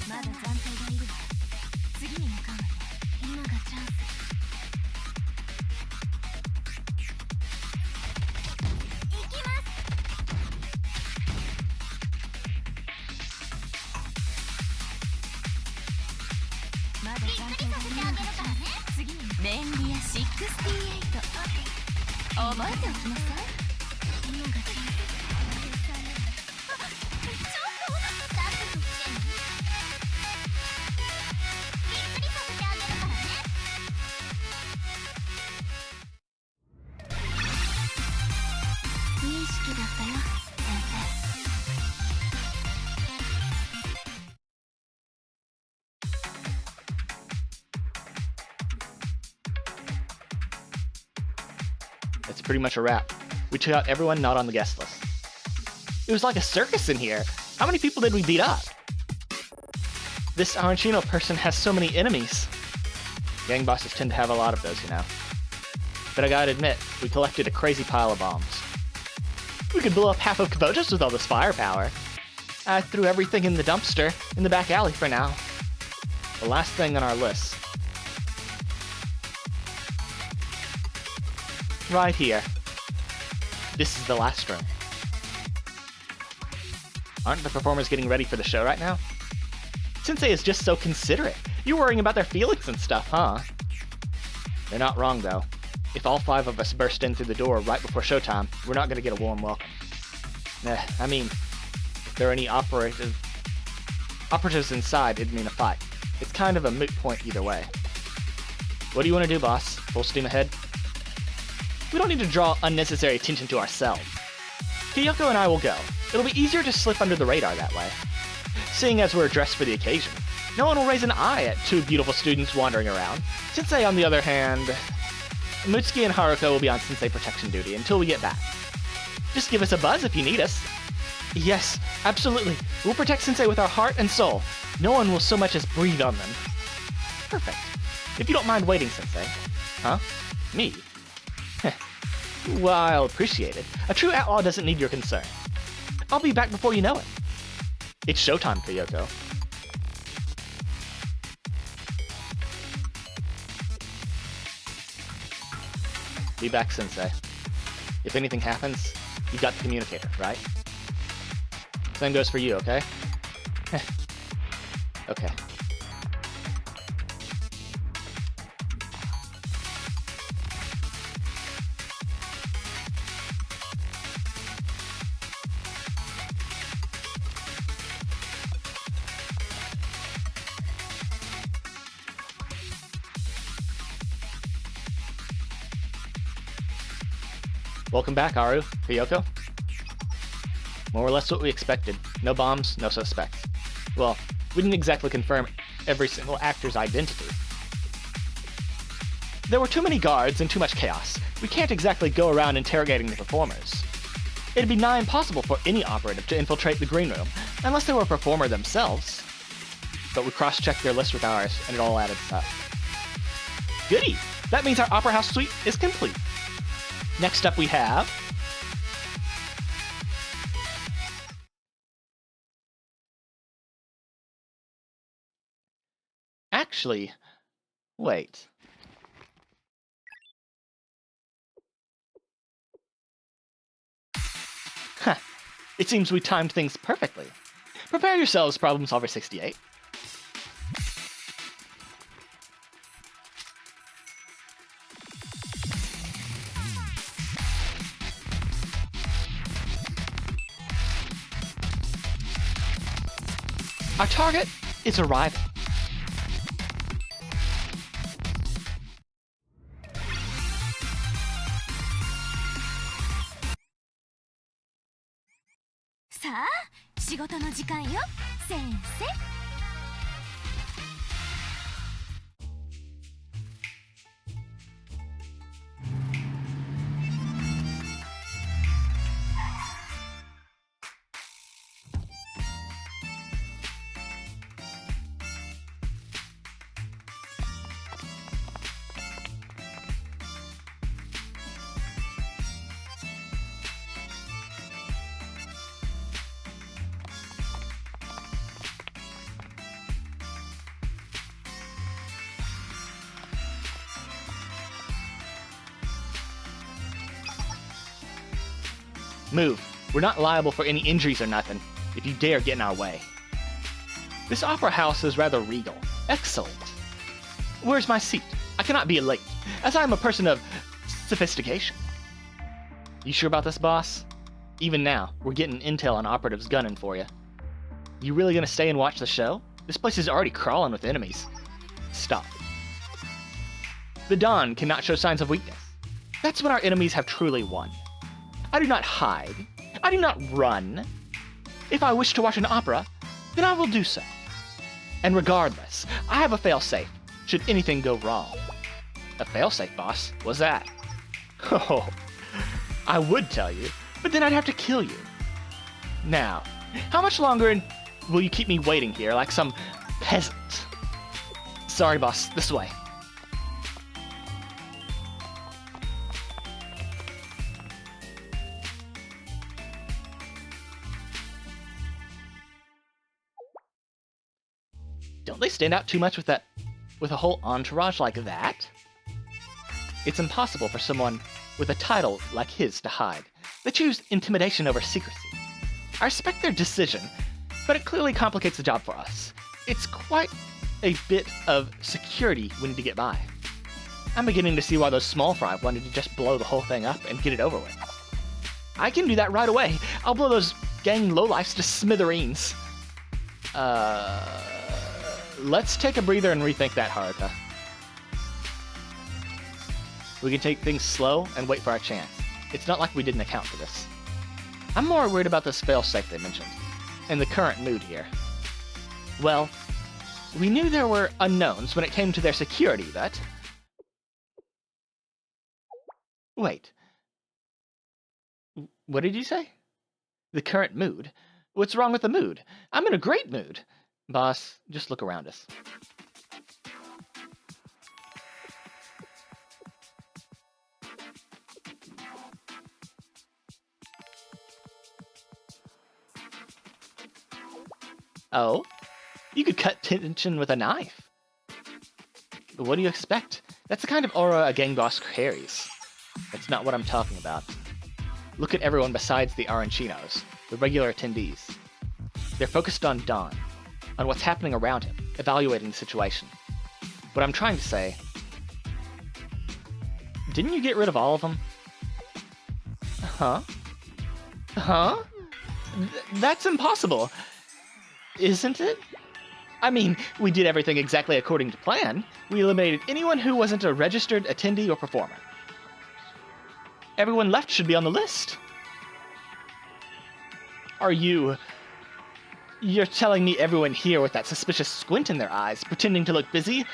まだ暫定がいるわ。次に向かうわね。今がチャンス。行きます。まだ暫定がいるわ。次に便利や68。覚えておきなさい。今がチャンス。いい式だったよ、先生。It's pretty much a wrap. We took out everyone not on the guest list. It was like a circus in here. How many people did we beat up? This Arancino person has so many enemies. Gang bosses tend to have a lot of those, you know. But I gotta admit, we collected a crazy pile of bombs. We could blow up half of Kabotas with all this firepower. I threw everything in the dumpster in the back alley for now. The last thing on our list. Right here. This is the last room. Aren't the performers getting ready for the show right now? Sensei is just so considerate. You're worrying about their feelings and stuff, huh? They're not wrong, though. If all 5 of us burst in through the door right before showtime, we're not going to get a warm welcome. I mean, if there are any operatives inside, it'd mean a fight. It's kind of a moot point either way. What do you want to do, boss? Full steam ahead? We don't need to draw unnecessary attention to ourselves. Kyoko and I will go. It'll be easier to slip under the radar that way. Seeing as we're dressed for the occasion, no one will raise an eye at 2 beautiful students wandering around. Sensei, on the other hand... Mutsuki and Haruka will be on Sensei protection duty until we get back. Just give us a buzz if you need us. Yes, absolutely. We'll protect Sensei with our heart and soul. No one will so much as breathe on them. Perfect. If you don't mind waiting, Sensei. Huh? Me? Well, I'll appreciate it. A true outlaw doesn't need your concern. I'll be back before you know it. It's showtime, Kyoko. Be back, Sensei. If anything happens, you've got the communicator, right? Same goes for you, okay? Okay. Welcome back, Aru. Kyoko? More or less what we expected. No bombs, no suspects. Well, we didn't exactly confirm every single actor's identity. There were too many guards and too much chaos. We can't exactly go around interrogating the performers. It'd be nigh impossible for any operative to infiltrate the green room, unless they were a performer themselves. But we cross-checked their list with ours, and it all added up. Goody! That means our Opera House suite is complete. Next up we have... Actually, wait. Huh. It seems we timed things perfectly. Prepare yourselves, Problem Solver 68. Our target is arriving.さあ、仕事の時間よ、先生。Move. We're not liable for any injuries or nothing, if you dare get in our way. This opera house is rather regal. Excellent. Where's my seat? I cannot be late, as I am a person of sophistication. You sure about this, boss? Even now, we're getting intel on operatives gunning for you. You really gonna stay and watch the show? This place is already crawling with enemies. Stop. The Dawn cannot show signs of weakness. That's when our enemies have truly won. I do not hide. I do not run. If I wish to watch an opera, then I will do so. And regardless, I have a failsafe, should anything go wrong. A failsafe, boss? What's that? Oh, I would tell you, but then I'd have to kill you. Now, how much longer will you keep me waiting here like some peasant? Sorry, boss, this way. Don't they stand out too much with a whole entourage like that? It's impossible for someone with a title like his to hide. They choose intimidation over secrecy. I respect their decision, but it clearly complicates the job for us. It's quite a bit of security we need to get by. I'm beginning to see why those small fry wanted to just blow the whole thing up and get it over with. I can do that right away. I'll blow those gang lowlifes to smithereens. Let's take a breather and rethink that, Haruka. We can take things slow and wait for our chance. It's not like we didn't account for this. I'm more worried about this failsafe they mentioned, and the current mood here. Well, we knew there were unknowns when it came to their security, but... Wait. What did you say? The current mood? What's wrong with the mood? I'm in a great mood. Boss, just look around us. Oh? You could cut tension with a knife. But what do you expect? That's the kind of aura a gang boss carries. That's not what I'm talking about. Look at everyone besides the Arancinos, the regular attendees. They're focused on Don, on what's happening around him, evaluating the situation. What I'm trying to say... Didn't you get rid of all of them? Huh? Huh? That's impossible, isn't it? I mean, we did everything exactly according to plan. We eliminated anyone who wasn't a registered attendee or performer. Everyone left should be on the list. Are you... You're telling me everyone here with that suspicious squint in their eyes, pretending to look busy,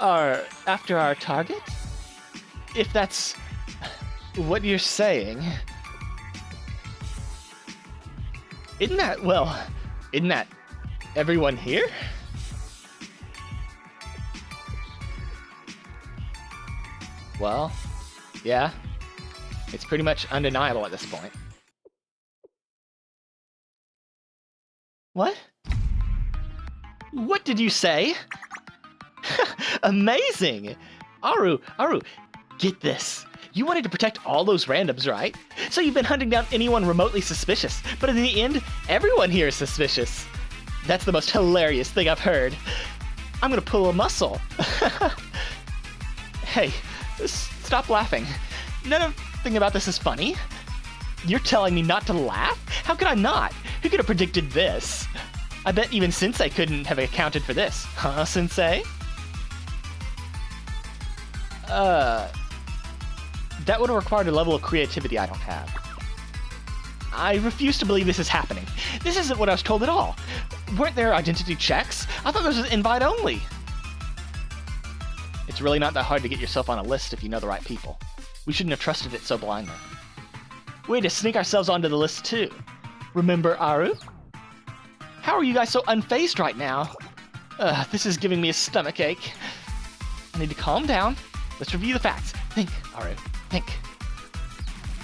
are after our target? If that's what you're saying... Isn't that everyone here? Well, yeah. It's pretty much undeniable at this point. What? What did you say? Amazing! Aru, get this. You wanted to protect all those randoms, right? So you've been hunting down anyone remotely suspicious, but in the end, everyone here is suspicious. That's the most hilarious thing I've heard. I'm gonna pull a muscle. Hey, stop laughing. Nothing about this is funny. You're telling me not to laugh? How could I not? Who could have predicted this? I bet even Sensei couldn't have accounted for this. Huh, Sensei? That would have required a level of creativity I don't have. I refuse to believe this is happening. This isn't what I was told at all. Weren't there identity checks? I thought this was invite only. It's really not that hard to get yourself on a list if you know the right people. We shouldn't have trusted it so blindly. Way to sneak ourselves onto the list too. Remember Aru? How are you guys so unfazed right now? This is giving me a stomach ache. I need to calm down. Let's review the facts. Think, Aru, think.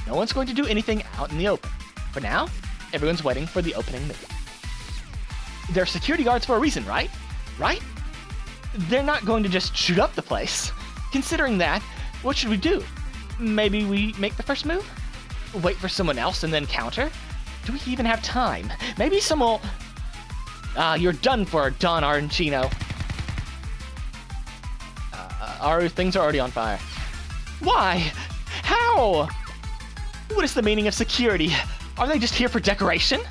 No one's going to do anything out in the open. For now, everyone's waiting for the opening move. There are security guards for a reason, right? Right? They're not going to just shoot up the place. Considering that, what should we do? Maybe we make the first move? Wait for someone else and then counter? Do we even have time? Maybe someone will... you're done for, Don Arancino. Aru, things are already on fire. Why? How? What is the meaning of security? Are they just here for decoration?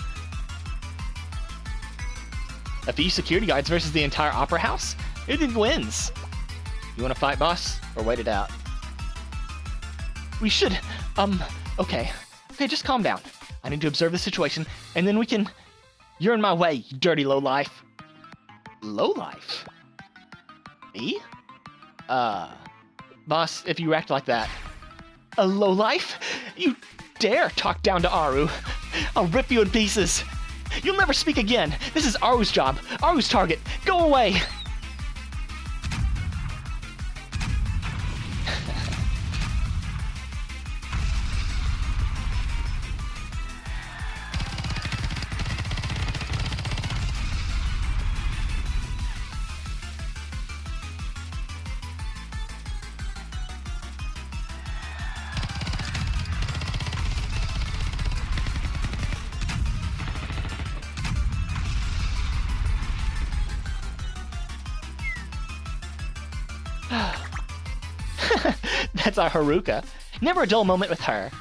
A few security guards versus the entire opera house? Who think wins? You want to fight, boss? Or wait it out? We should... Okay, just calm down. I need to observe the situation, and then we can... You're in my way, you dirty lowlife. Lowlife? Me? Boss, if you act like that... A lowlife? You dare talk down to Aru. I'll rip you in pieces. You'll never speak again. This is Aru's job, Aru's target. Go away! That's our Haruka. Never a dull moment with her.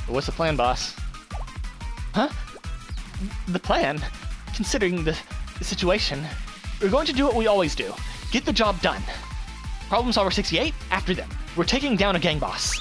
What's the plan, boss? Huh? The plan? Considering the situation, we're going to do what we always do. Get the job done. Problem Solver 68, after them. We're taking down a gang boss.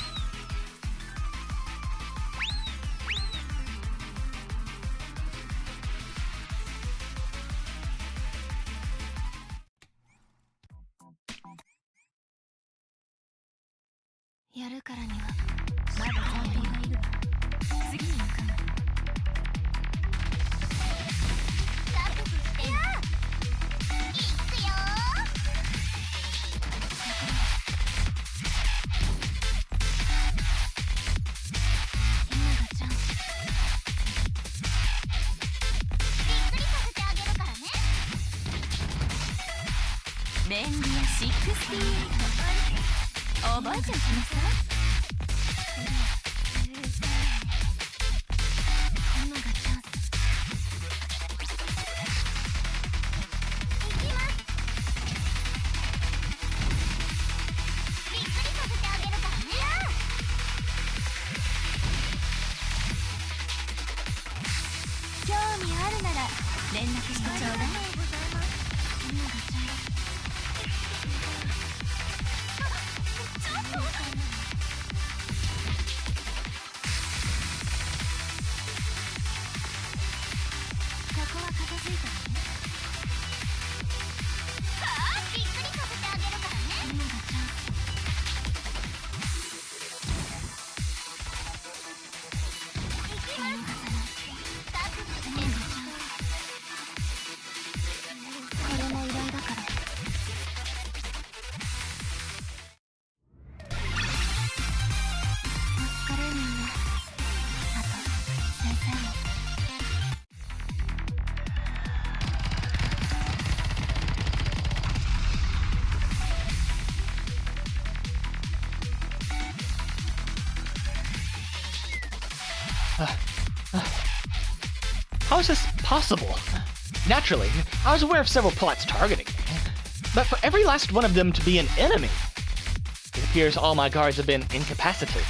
How is this possible? Naturally, I was aware of several plots targeting me, but for every last one of them to be an enemy, it appears all my guards have been incapacitated.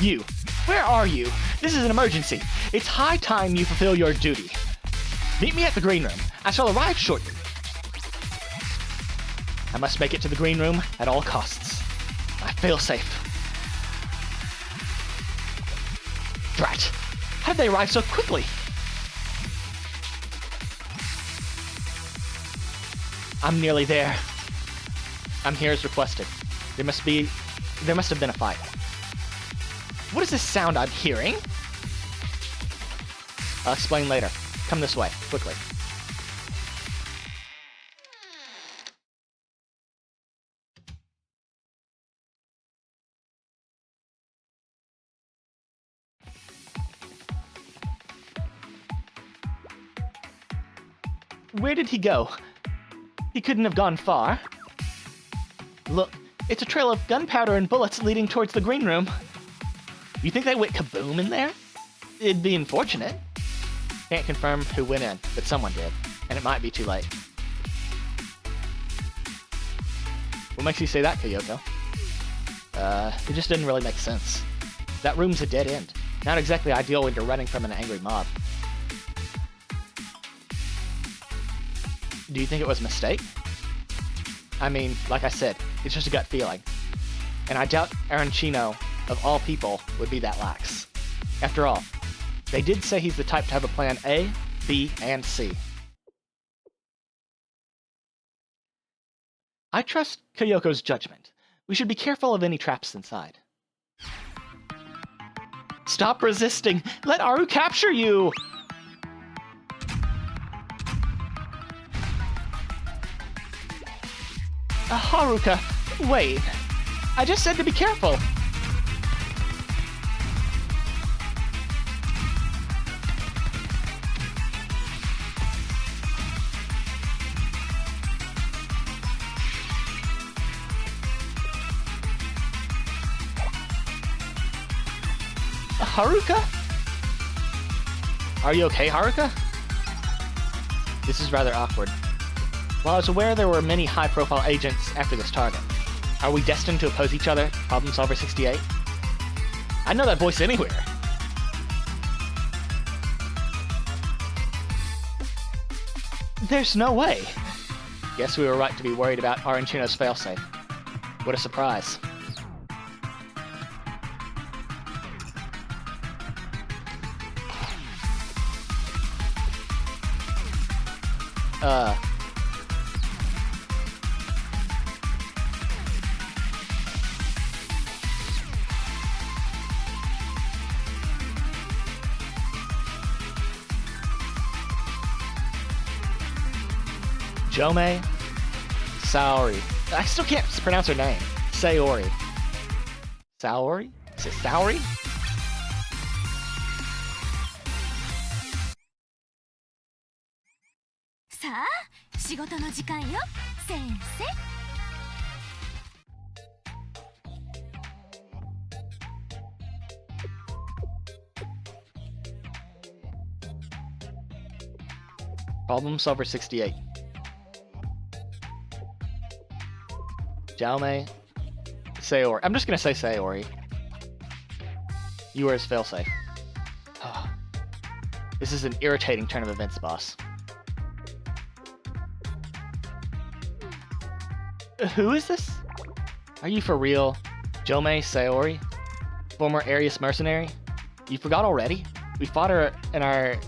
You, where are you? This is an emergency. It's high time you fulfill your duty. Meet me at the green room. I shall arrive shortly. I must make it to the green room at all costs. I fail safe. Drat! How did they arrive so quickly? I'm nearly there. I'm here as requested. There must have been a fight. What is this sound I'm hearing? I'll explain later. Come this way, quickly. Where did he go? He couldn't have gone far. Look, it's a trail of gunpowder and bullets leading towards the green room. You think they went kaboom in there? It'd be unfortunate. Can't confirm who went in, but someone did, and it might be too late. What makes you say that, Kyoko? It just didn't really make sense. That room's a dead end. Not exactly ideal when you're running from an angry mob. Do you think it was a mistake? I mean, like I said, it's just a gut feeling. And I doubt Arancino, of all people, would be that lax. After all, they did say he's the type to have a plan A, B, and C. I trust Kyoko's judgment. We should be careful of any traps inside. Stop resisting! Let Aru capture you! Haruka, wait. I just said to be careful. Haruka? Are you okay, Haruka? This is rather awkward. While I was aware there were many high-profile agents after this target, are we destined to oppose each other, Problem Solver 68? I know that voice anywhere. There's no way. Guess we were right to be worried about Arancino's failsafe. What a surprise. Jome Saori. I still can't pronounce her name. Sayori. Saori? Is it Saori? Problem Solver 68. Jaume Sayori. I'm just gonna say Sayori. You are his failsafe. Oh, this is an irritating turn of events, boss. Who is this? Are you for real? Jome Sayori? Former Arius mercenary? You forgot already? We fought her and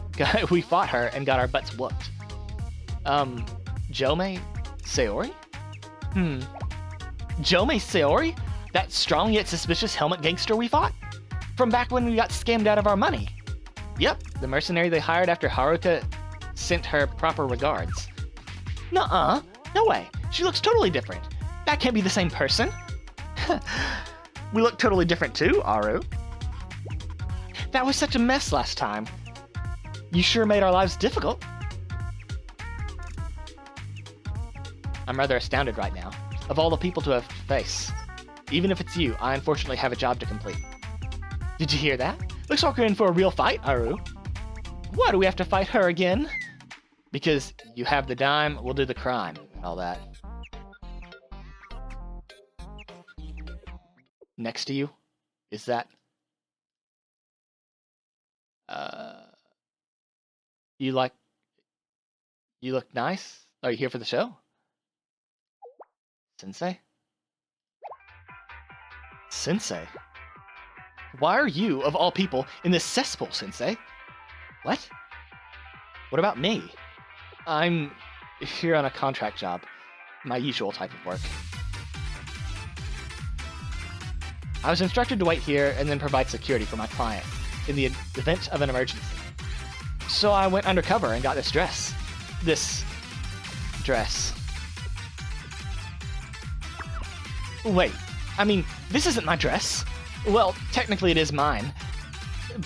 we fought her and got our butts whooped. Jome Sayori? Jome Sayori? That strong yet suspicious helmet gangster we fought? From back when we got scammed out of our money. Yep, the mercenary they hired after Haruka sent her proper regards. Nuh-uh, no way. She looks totally different. That can't be the same person. We look totally different too, Aru. That was such a mess last time. You sure made our lives difficult. I'm rather astounded right now. Of all the people to have to face. Even if it's you, I unfortunately have a job to complete. Did you hear that? Looks like we're in for a real fight, Aru. Why do we have to fight her again? Because you have the dime, we'll do the crime, and all that. Next to you? Is that... You look nice? Are you here for the show? Sensei? Sensei? Why are you, of all people, in this cesspool, Sensei? What? What about me? I'm here on a contract job. My usual type of work. I was instructed to wait here and then provide security for my client in the event of an emergency. So I went undercover and got this dress. This dress. Wait, I mean, this isn't my dress. Well, technically it is mine,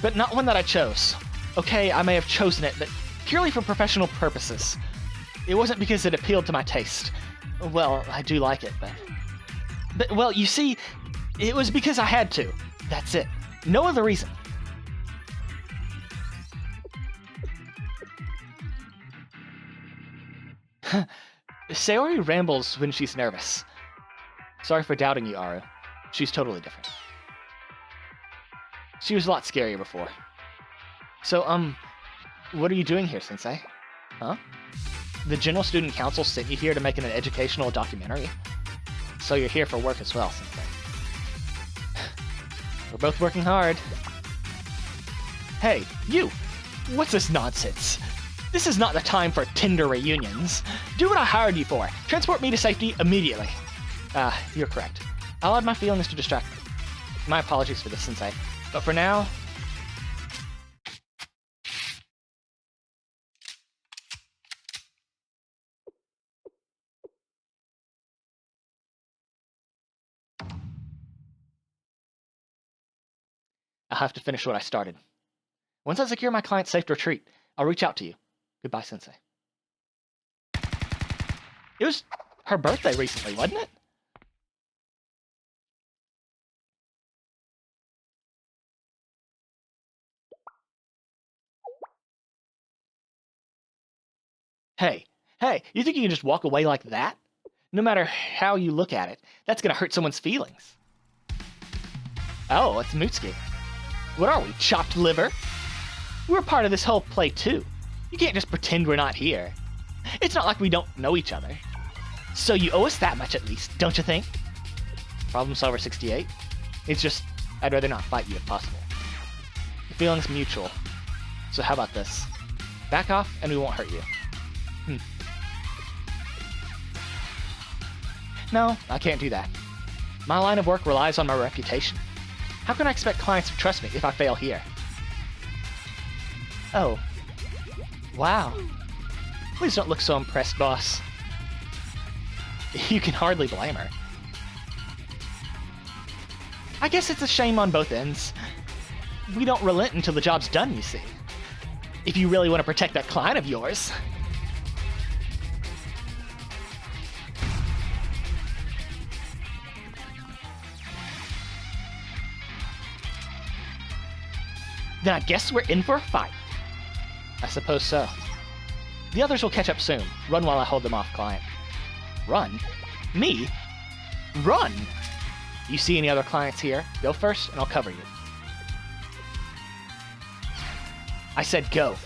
but not one that I chose. Okay, I may have chosen it, but purely for professional purposes. It wasn't because it appealed to my taste. Well, I do like it, but well, you see, it was because I had to. That's it. No other reason. Sayori rambles when she's nervous. Sorry for doubting you, Aru. She's totally different. She was a lot scarier before. So, what are you doing here, Sensei? Huh? The General Student Council sent you here to make an educational documentary? So you're here for work as well, Sensei. We're both working hard. Hey, you! What's this nonsense? This is not the time for Tinder reunions. Do what I hired you for. Transport me to safety immediately. You're correct. I allowed my feelings to distract me. My apologies for this, Sensei. But for now... I'll have to finish what I started. Once I secure my client's safe retreat, I'll reach out to you. Goodbye, Sensei. It was her birthday recently, wasn't it? Hey, you think you can just walk away like that? No matter how you look at it, that's gonna hurt someone's feelings. Oh, it's Mutsuki. What are we, chopped liver? We're part of this whole play too. You can't just pretend we're not here. It's not like we don't know each other. So you owe us that much at least, don't you think? Problem solver 68. It's just, I'd rather not fight you if possible. The feeling's mutual. So how about this? Back off and we won't hurt you. No, I can't do that. My line of work relies on my reputation. How can I expect clients to trust me if I fail here? Oh. Wow. Please don't look so impressed, boss. You can hardly blame her. I guess it's a shame on both ends. We don't relent until the job's done, you see. If you really want to protect that client of yours. Then I guess we're in for a fight. I suppose so. The others will catch up soon. Run while I hold them off, client. Run? Me? Run! You see any other clients here? Go first, and I'll cover you. I said go.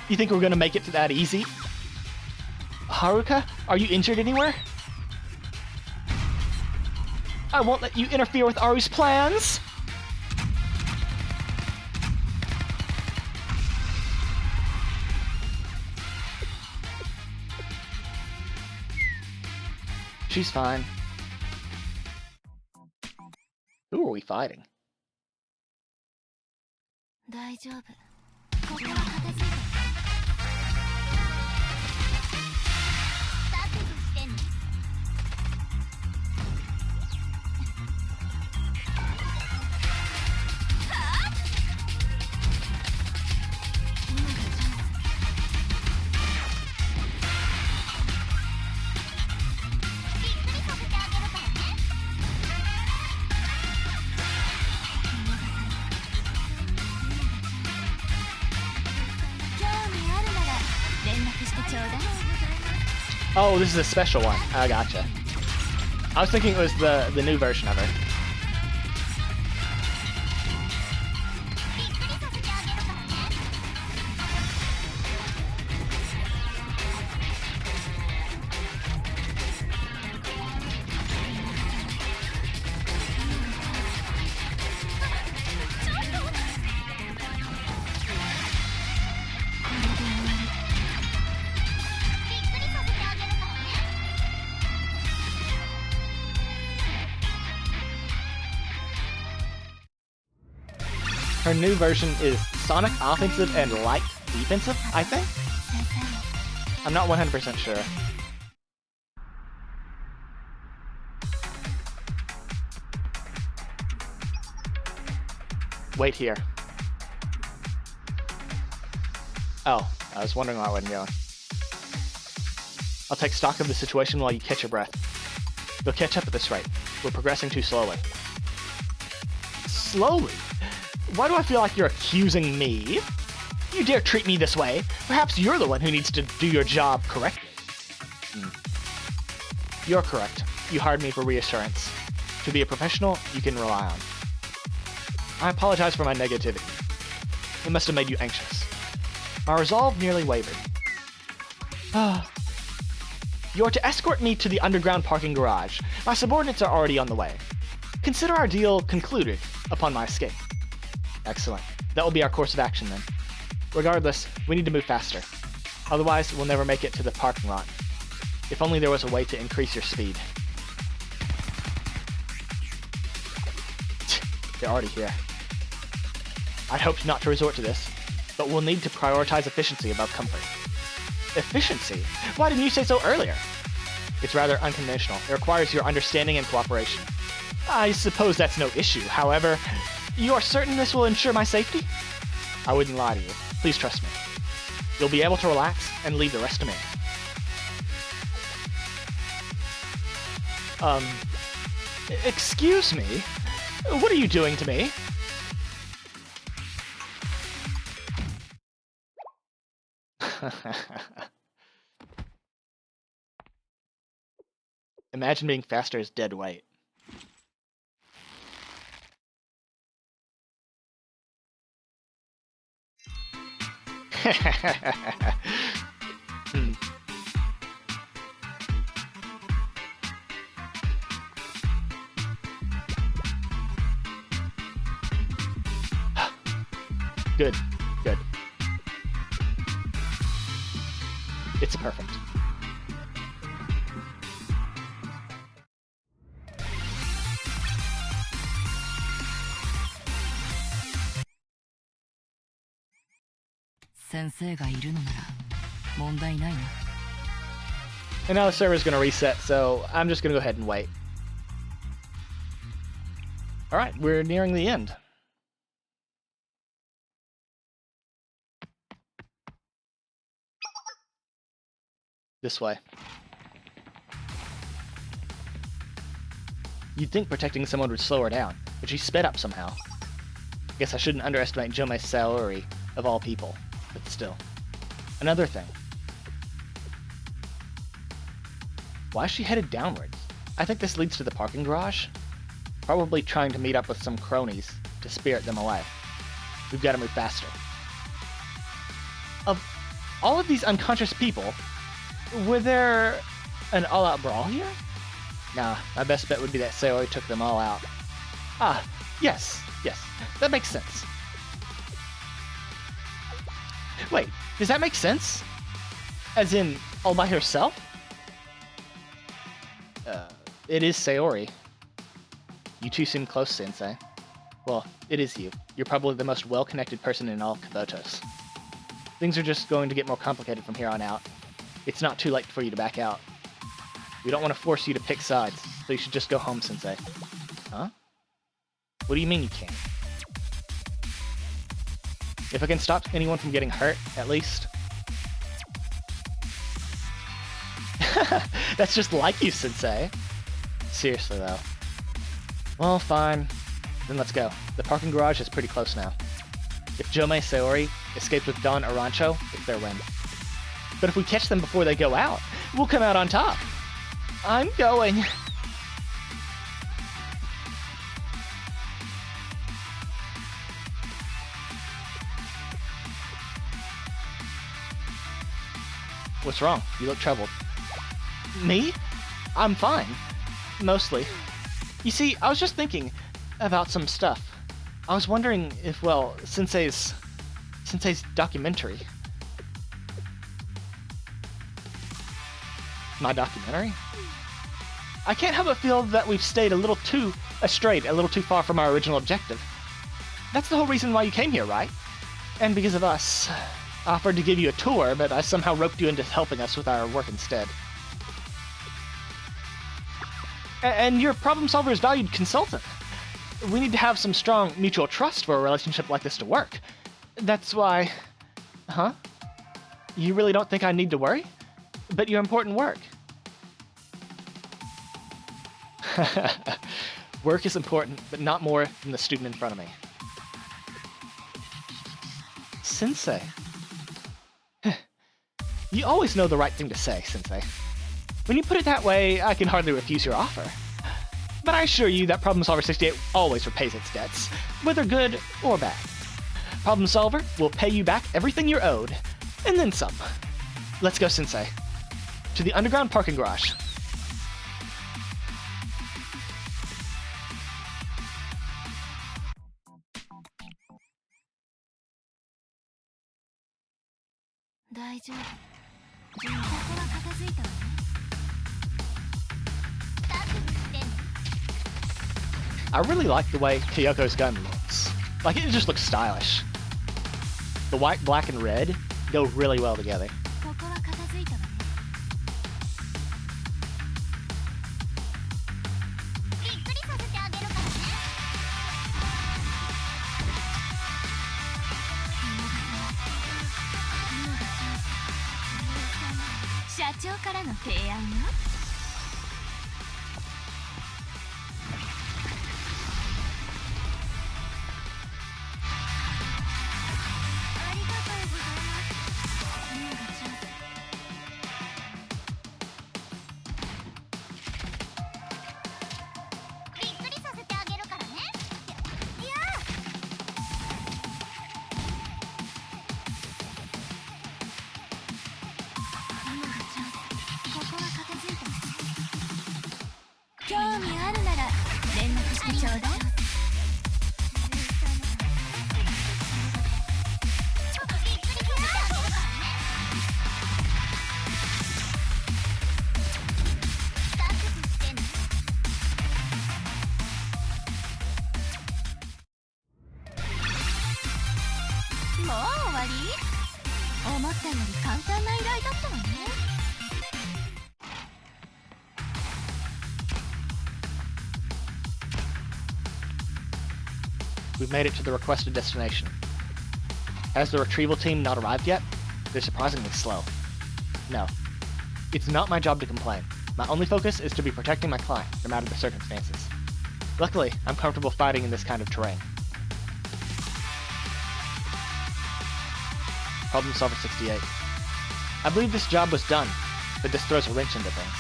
You think we're gonna make it that easy? Haruka, are you injured anywhere? I won't let you interfere with Aru's plans! She's fine. Who are we fighting? 大丈夫。ここは片付いて。覚悟してんの。今がチャンス。Oh, this is a special one. I gotcha. I was thinking it was the new version of her. びっくりさせてあげるからね。 Her new version is Sonic Offensive and Light Defensive, I think? I'm not 100% sure. Wait here. Oh, I was wondering why I wasn't going. I'll take stock of the situation while you catch your breath. You'll catch up at this rate. We're progressing too slowly. Slowly? Why do I feel like you're accusing me? You dare treat me this way? Perhaps you're the one who needs to do your job correctly. You're correct. You hired me for reassurance. To be a professional, you can rely on. I apologize for my negativity. It must have made you anxious. My resolve nearly wavered. You are to escort me to the underground parking garage. My subordinates are already on the way. Consider our deal concluded upon my escape. Excellent. That will be our course of action then. Regardless, we need to move faster. Otherwise, we'll never make it to the parking lot. If only there was a way to increase your speed. They're already here. I'd hoped not to resort to this, but we'll need to prioritize efficiency above comfort. Efficiency? Why didn't you say so earlier? It's rather unconventional. It requires your understanding and cooperation. I suppose that's no issue. However, you are certain this will ensure my safety? I wouldn't lie to you. Please trust me. You'll be able to relax and leave the rest to me. Excuse me? What are you doing to me? Imagine being faster as dead weight. Good, good. It's perfect. And now the server's gonna reset, so I'm just gonna go ahead and wait. Alright, we're nearing the end. This way. You'd think protecting someone would slow her down, but she sped up somehow. Guess I shouldn't underestimate Jomei Saori, of all people, but still. Another thing. Why is she headed downwards? I think this leads to the parking garage. Probably trying to meet up with some cronies to spirit them away. We've got to move faster. Of all of these unconscious people, were there an all-out brawl here? Nah, my best bet would be that Saori took them all out. Ah, yes, that makes sense. Wait, does that make sense? As in, all by herself? It is Saori. You two seem close, Sensei. Well, it is you. You're probably the most well-connected person in all Kabutos. Things are just going to get more complicated from here on out. It's not too late for you to back out. We don't want to force you to pick sides, so you should just go home, Sensei. Huh? What do you mean you can't? If I can stop anyone from getting hurt, at least. That's just like you, Sensei. Seriously, though. Well, fine. Then let's go. The parking garage is pretty close now. If Jomei Saori escaped with Don Arancho, it's their win. but if we catch them before they go out, we'll come out on top. I'm going. What's wrong? You look troubled. Me? I'm fine. Mostly. You see, I was just thinking about some stuff. I was wondering if, well, Sensei's documentary. My documentary? I can't help but feel that we've stayed a little too astray, a little too far from our original objective. That's the whole reason why you came here, right? And because of us, I offered to give you a tour, but I somehow roped you into helping us with our work instead. And your problem solver is valued consultant. We need to have some strong mutual trust for a relationship like this to work. That's why... Huh? You really don't think I need to worry? But your important work. Work is important, but not more than the student in front of me. Sensei. You always know the right thing to say, Sensei. When you put it that way, I can hardly refuse your offer. But I assure you that Problem Solver 68 always repays its debts, whether good or bad. Problem Solver will pay you back everything you're owed, and then some. Let's go, Sensei. To the underground parking garage. I really like the way Kyoko's gun looks. Like, it just looks stylish. The white, black, and red go really well together. We've made it to the requested destination. Has the retrieval team not arrived yet? They're surprisingly slow. No. It's not my job to complain. My only focus is to be protecting my client, no matter the circumstances. Luckily, I'm comfortable fighting in this kind of terrain. Problem Solver 68. I believe this job was done, but this throws a wrench into things.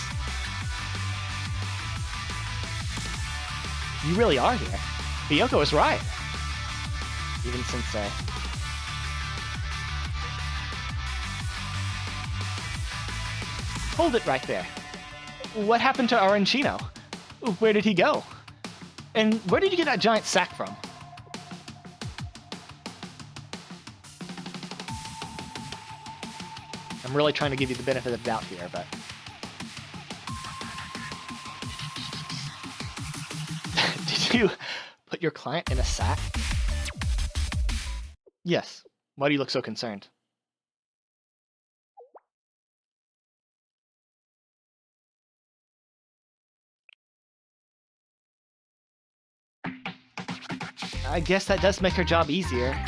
You really are here. Kyoko is right. Even Sensei. Hold it right there. What happened to Arancino? Where did he go? And where did you get that giant sack from? I'm really trying to give you the benefit of the doubt here, but... Did you put your client in a sack? Yes. Why do you look so concerned? I guess that does make her job easier.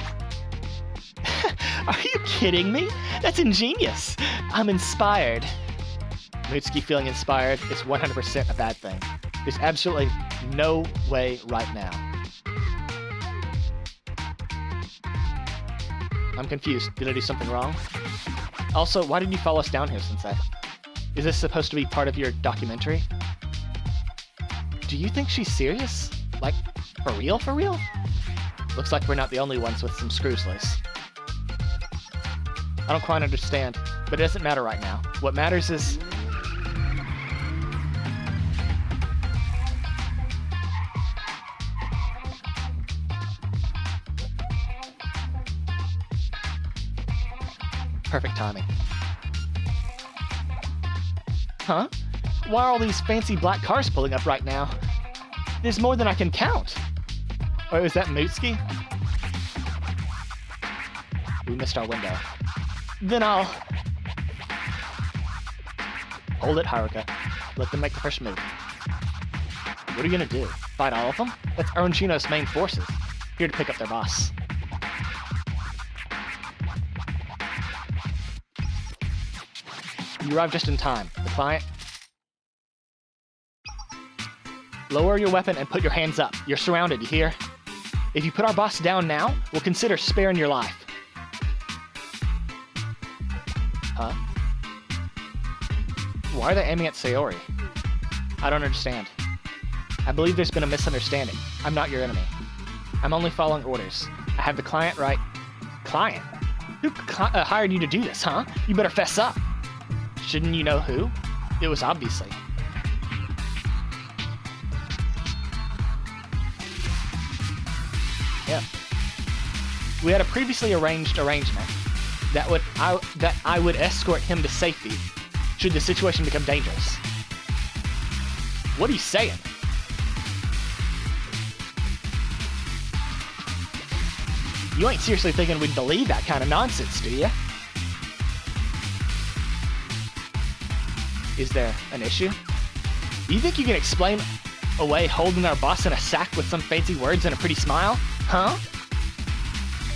Are you kidding me? That's ingenious. I'm inspired. Mitsuki feeling inspired is 100% a bad thing. There's absolutely no way right now. I'm confused. Did I do something wrong? Also, why did you follow us down here, Sensei? Is this supposed to be part of your documentary? Do you think she's serious? Like, for real, for real? Looks like we're not the only ones with some screws loose. I don't quite understand, but it doesn't matter right now. What matters is... perfect timing. Huh? Why are all these fancy black cars pulling up right now? There's more than I can count. Oh, is that Mutsuki? We missed our window. Then I'll... Hold it, Haruka. Let them make the first move. What are you gonna do? Fight all of them? That's Orochino's main forces, here to pick up their boss. You arrived just in time. The client... Lower your weapon and put your hands up. You're surrounded, you hear? If you put our boss down now, we'll consider sparing your life. Huh? Why are they aiming at Sayori? I don't understand. I believe there's been a misunderstanding. I'm not your enemy. I'm only following orders. I have the client right... Client? Who hired you to do this, huh? You better fess up. Shouldn't you know who? It was obviously... Yeah. We had a previously arranged arrangement that I would escort him to safety should the situation become dangerous. What are you saying? You ain't seriously thinking we'd believe that kind of nonsense, do you? Is there an issue? You think you can explain away holding our boss in a sack with some fancy words and a pretty smile? Huh?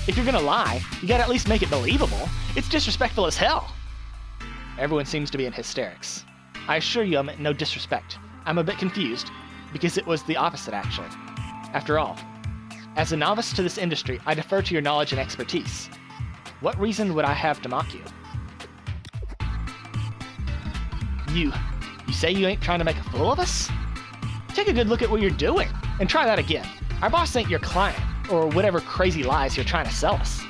If you're gonna lie, you gotta at least make it believable. It's disrespectful as hell. Everyone seems to be in hysterics. I assure you I meant no disrespect. I'm a bit confused, because it was the opposite, actually. After all, as a novice to this industry, I defer to your knowledge and expertise. What reason would I have to mock you? You say you ain't trying to make a fool of us? Take a good look at what you're doing, and try that again. Our boss ain't your client, or whatever crazy lies you're trying to sell us.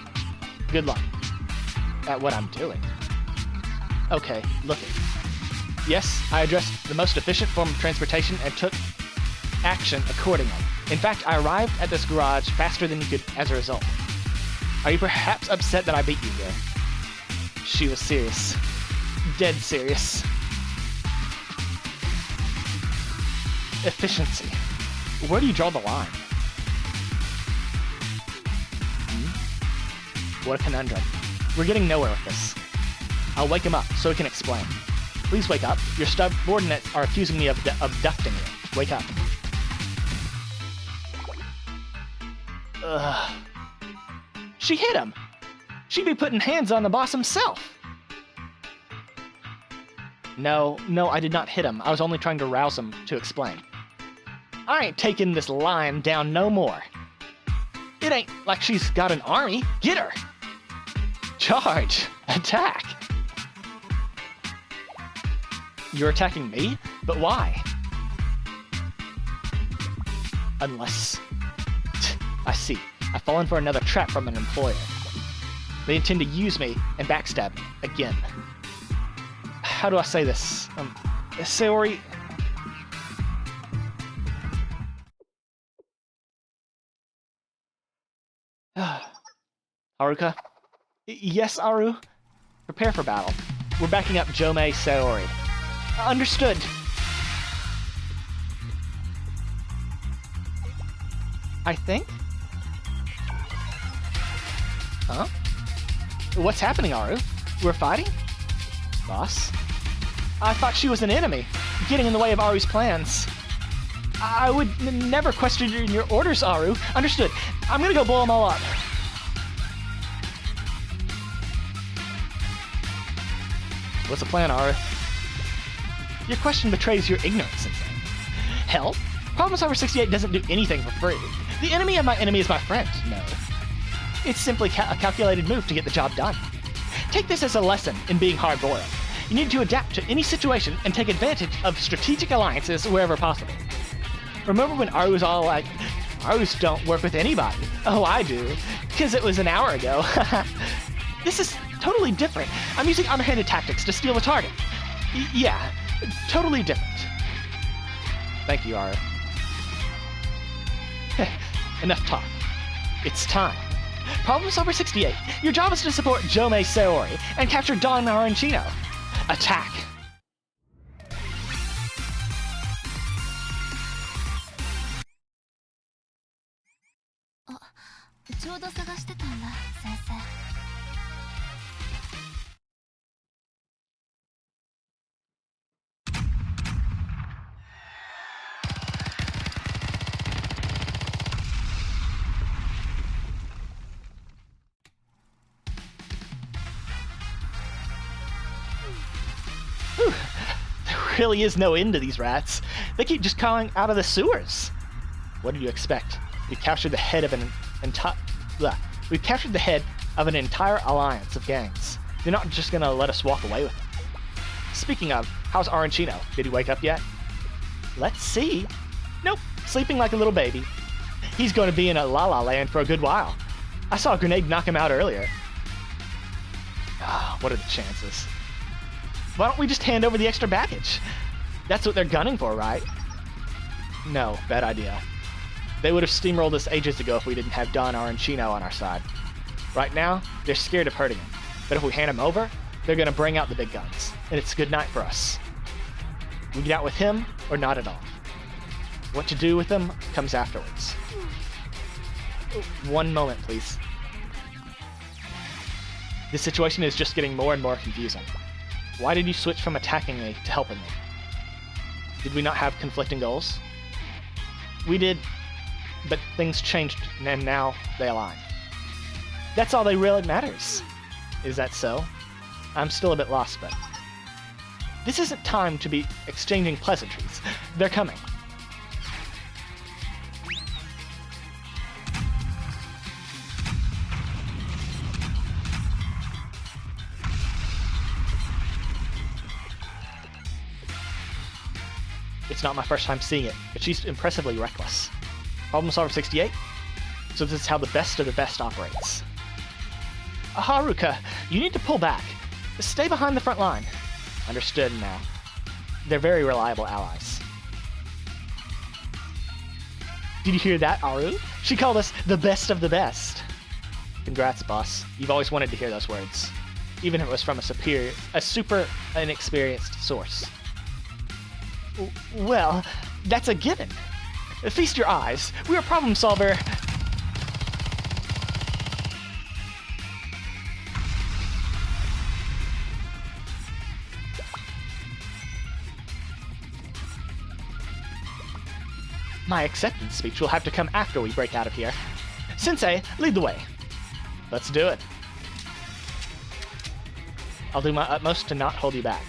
Good luck at what I'm doing. Okay, look it. Yes, I addressed the most efficient form of transportation and took action accordingly. In fact, I arrived at this garage faster than you could as a result. Are you perhaps upset that I beat you here? She was serious. Dead serious. Efficiency. Where do you draw the line? What a conundrum. We're getting nowhere with this. I'll wake him up so he can explain. Please wake up. Your subordinates are accusing me of abducting you. Wake up. Ugh. She hit him. She'd be putting hands on the boss himself. No, I did not hit him. I was only trying to rouse him to explain. I ain't taking this lion down no more. It ain't like she's got an army. Get her! Charge! Attack! You're attacking me? But why? Unless... I see. I've fallen for another trap from an employer. They intend to use me and backstab me again. How do I say this? Sayori... Haruka? Yes, Aru? Prepare for battle. We're backing up Jomei Sayori. Understood. I think? Huh? What's happening, Aru? We're fighting? Boss? I thought she was an enemy, getting in the way of Aru's plans. I would never question your orders, Aru. Understood. I'm gonna go blow them all up. What's the plan, Aru? Your question betrays your ignorance, Sensei. Hell, Problem Solver 68 doesn't do anything for free. The enemy of my enemy is my friend. No. It's simply a calculated move to get the job done. Take this as a lesson in being hard-boiled. You need to adapt to any situation and take advantage of strategic alliances wherever possible. Remember when Aru was all like, Arus don't work with anybody. Oh, I do. Because it was an hour ago. This is totally different. I'm using underhanded tactics to steal the target. Yeah, totally different. Thank you, Aru. Enough talk. It's time. Problem Solver 68. Your job is to support Jomei Saori and capture Don Arancino. Attack! Oh, ちょうど探してたんだ、先生。There really is no end to these rats. They keep just calling out of the sewers. What did you expect? We captured the head of an entire alliance of gangs. They're not just gonna let us walk away with them. Speaking of, how's Arancino? Did he wake up yet? Let's see. Nope, sleeping like a little baby. He's going to be in a la-la land for a good while. I saw a grenade knock him out earlier. What are the chances? Why don't we just hand over the extra baggage? That's what they're gunning for, right? No, bad idea. They would have steamrolled us ages ago if we didn't have Don Arancino on our side. Right now, they're scared of hurting him. But if we hand him over, they're gonna bring out the big guns. And it's a good night for us. We get out with him, or not at all. What to do with him comes afterwards. One moment, please. This situation is just getting more and more confusing. Why did you switch from attacking me to helping me? Did we not have conflicting goals? We did, but things changed and now they align. That's all that really matters. Is that so? I'm still a bit lost, but... This isn't time to be exchanging pleasantries. They're coming. It's not my first time seeing it, but she's impressively reckless. Problem Solver 68? So this is how the best of the best operates. Haruka, you need to pull back. Stay behind the front line. Understood now. They're very reliable allies. Did you hear that, Aru? She called us the best of the best. Congrats, boss. You've always wanted to hear those words. Even if it was from a super inexperienced source. Well, that's a given. Feast your eyes. We're a problem solver. My acceptance speech will have to come after we break out of here. Sensei, lead the way. Let's do it. I'll do my utmost to not hold you back.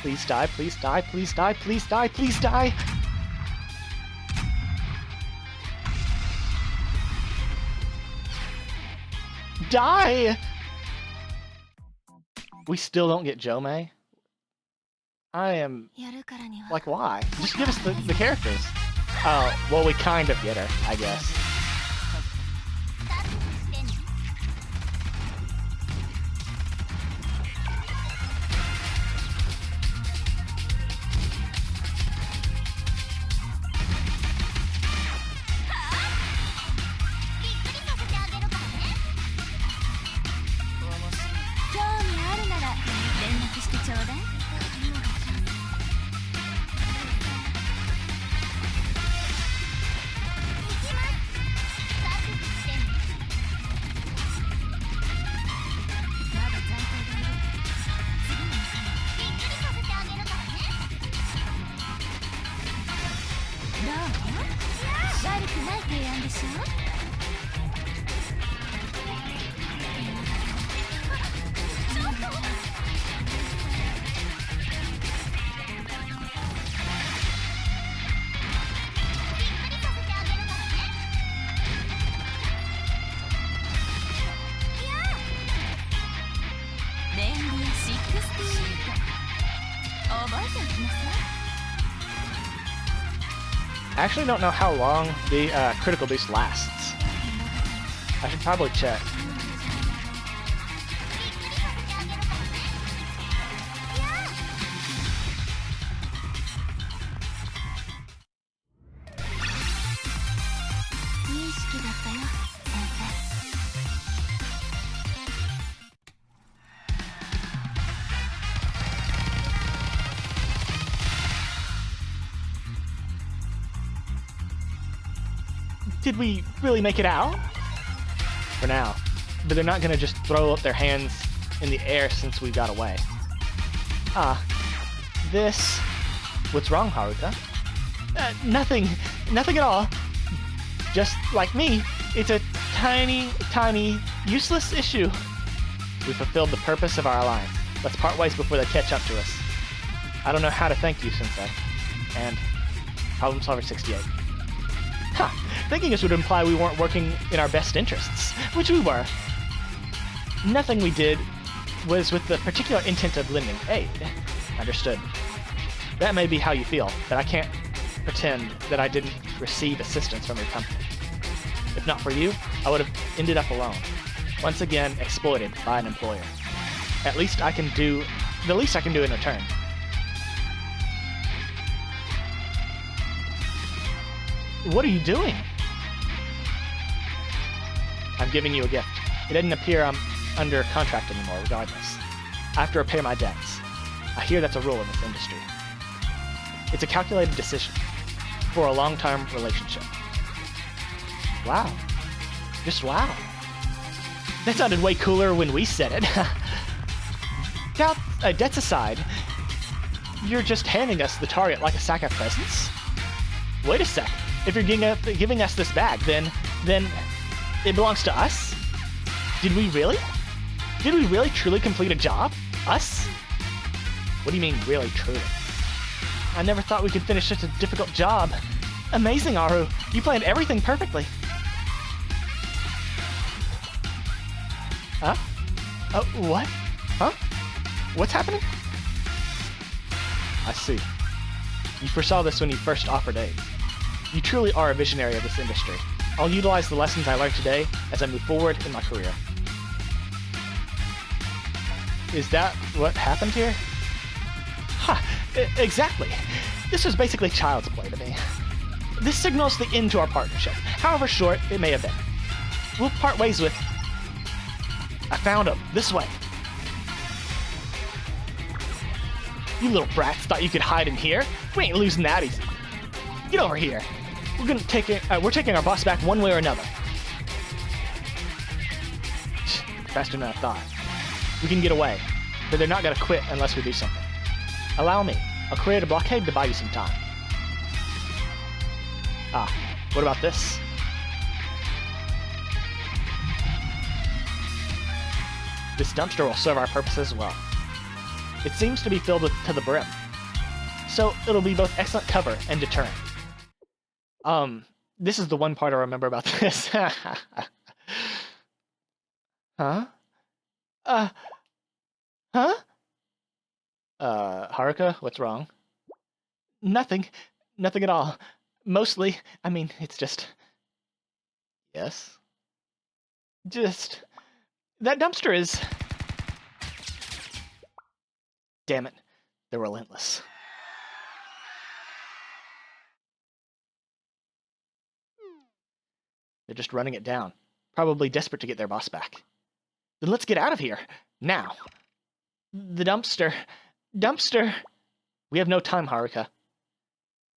Please die, please die, please die, please die, please die! Die! We still don't get Jomei? I am... Like, why? Just give us the characters. Oh, well, we kind of get her, I guess. 覚えておきなさい。 I actually don't know how long the critical boost lasts. I should probably check. いい式だったよ、先生。 Did we really make it out? For now. But they're not gonna just throw up their hands in the air since we got away. This... What's wrong, Haruka? Nothing. Nothing at all. Just like me, it's a tiny, tiny, useless issue. We fulfilled the purpose of our alliance. Let's part ways before they catch up to us. I don't know how to thank you, Sensei. And Problem Solver 68. Huh. Thanking us would imply we weren't working in our best interests, which we were. Nothing we did was with the particular intent of lending aid. Understood. That may be how you feel, but I can't pretend that I didn't receive assistance from your company. If not for you, I would have ended up alone, once again exploited by an employer. At least I can do the least I can do in return. What are you doing? I'm giving you a gift. It didn't appear I'm under contract anymore, regardless. I have to repay my debts. I hear that's a rule in this industry. It's a calculated decision for a long-term relationship. Wow. Just wow. That sounded way cooler when we said it. Debts aside, you're just handing us the target like a sack of presents? Wait a sec. If you're giving us this bag, then it belongs to us? Did we really? Did we really truly complete a job? Us? What do you mean, really truly? I never thought we could finish such a difficult job. Amazing, Aru. You planned everything perfectly. Huh? Oh, what? Huh? What's happening? I see. You foresaw this when you first offered aid. You truly are a visionary of this industry. I'll utilize the lessons I learned today as I move forward in my career. Is that what happened here? Ha! Exactly. This was basically child's play to me. This signals the end to our partnership, however short it may have been. We'll part ways with... I found him. This way. You little brats thought you could hide in here? We ain't losing that easy. Get over here. We're taking our boss back one way or another. Faster than I thought. We can get away, but they're not gonna quit unless we do something. Allow me. I'll create a blockade to buy you some time. What about this? This dumpster will serve our purpose as well. It seems to be filled to the brim, so it'll be both excellent cover and deterrent. This is the one part I remember about this. Huh? Huh? Haruka, what's wrong? Nothing. Nothing at all. Mostly, I mean, it's just... Yes? Just... That dumpster is... Damn it. They're relentless. They're just running it down. Probably desperate to get their boss back. Then let's get out of here. Now. The dumpster. Dumpster! We have no time, Haruka.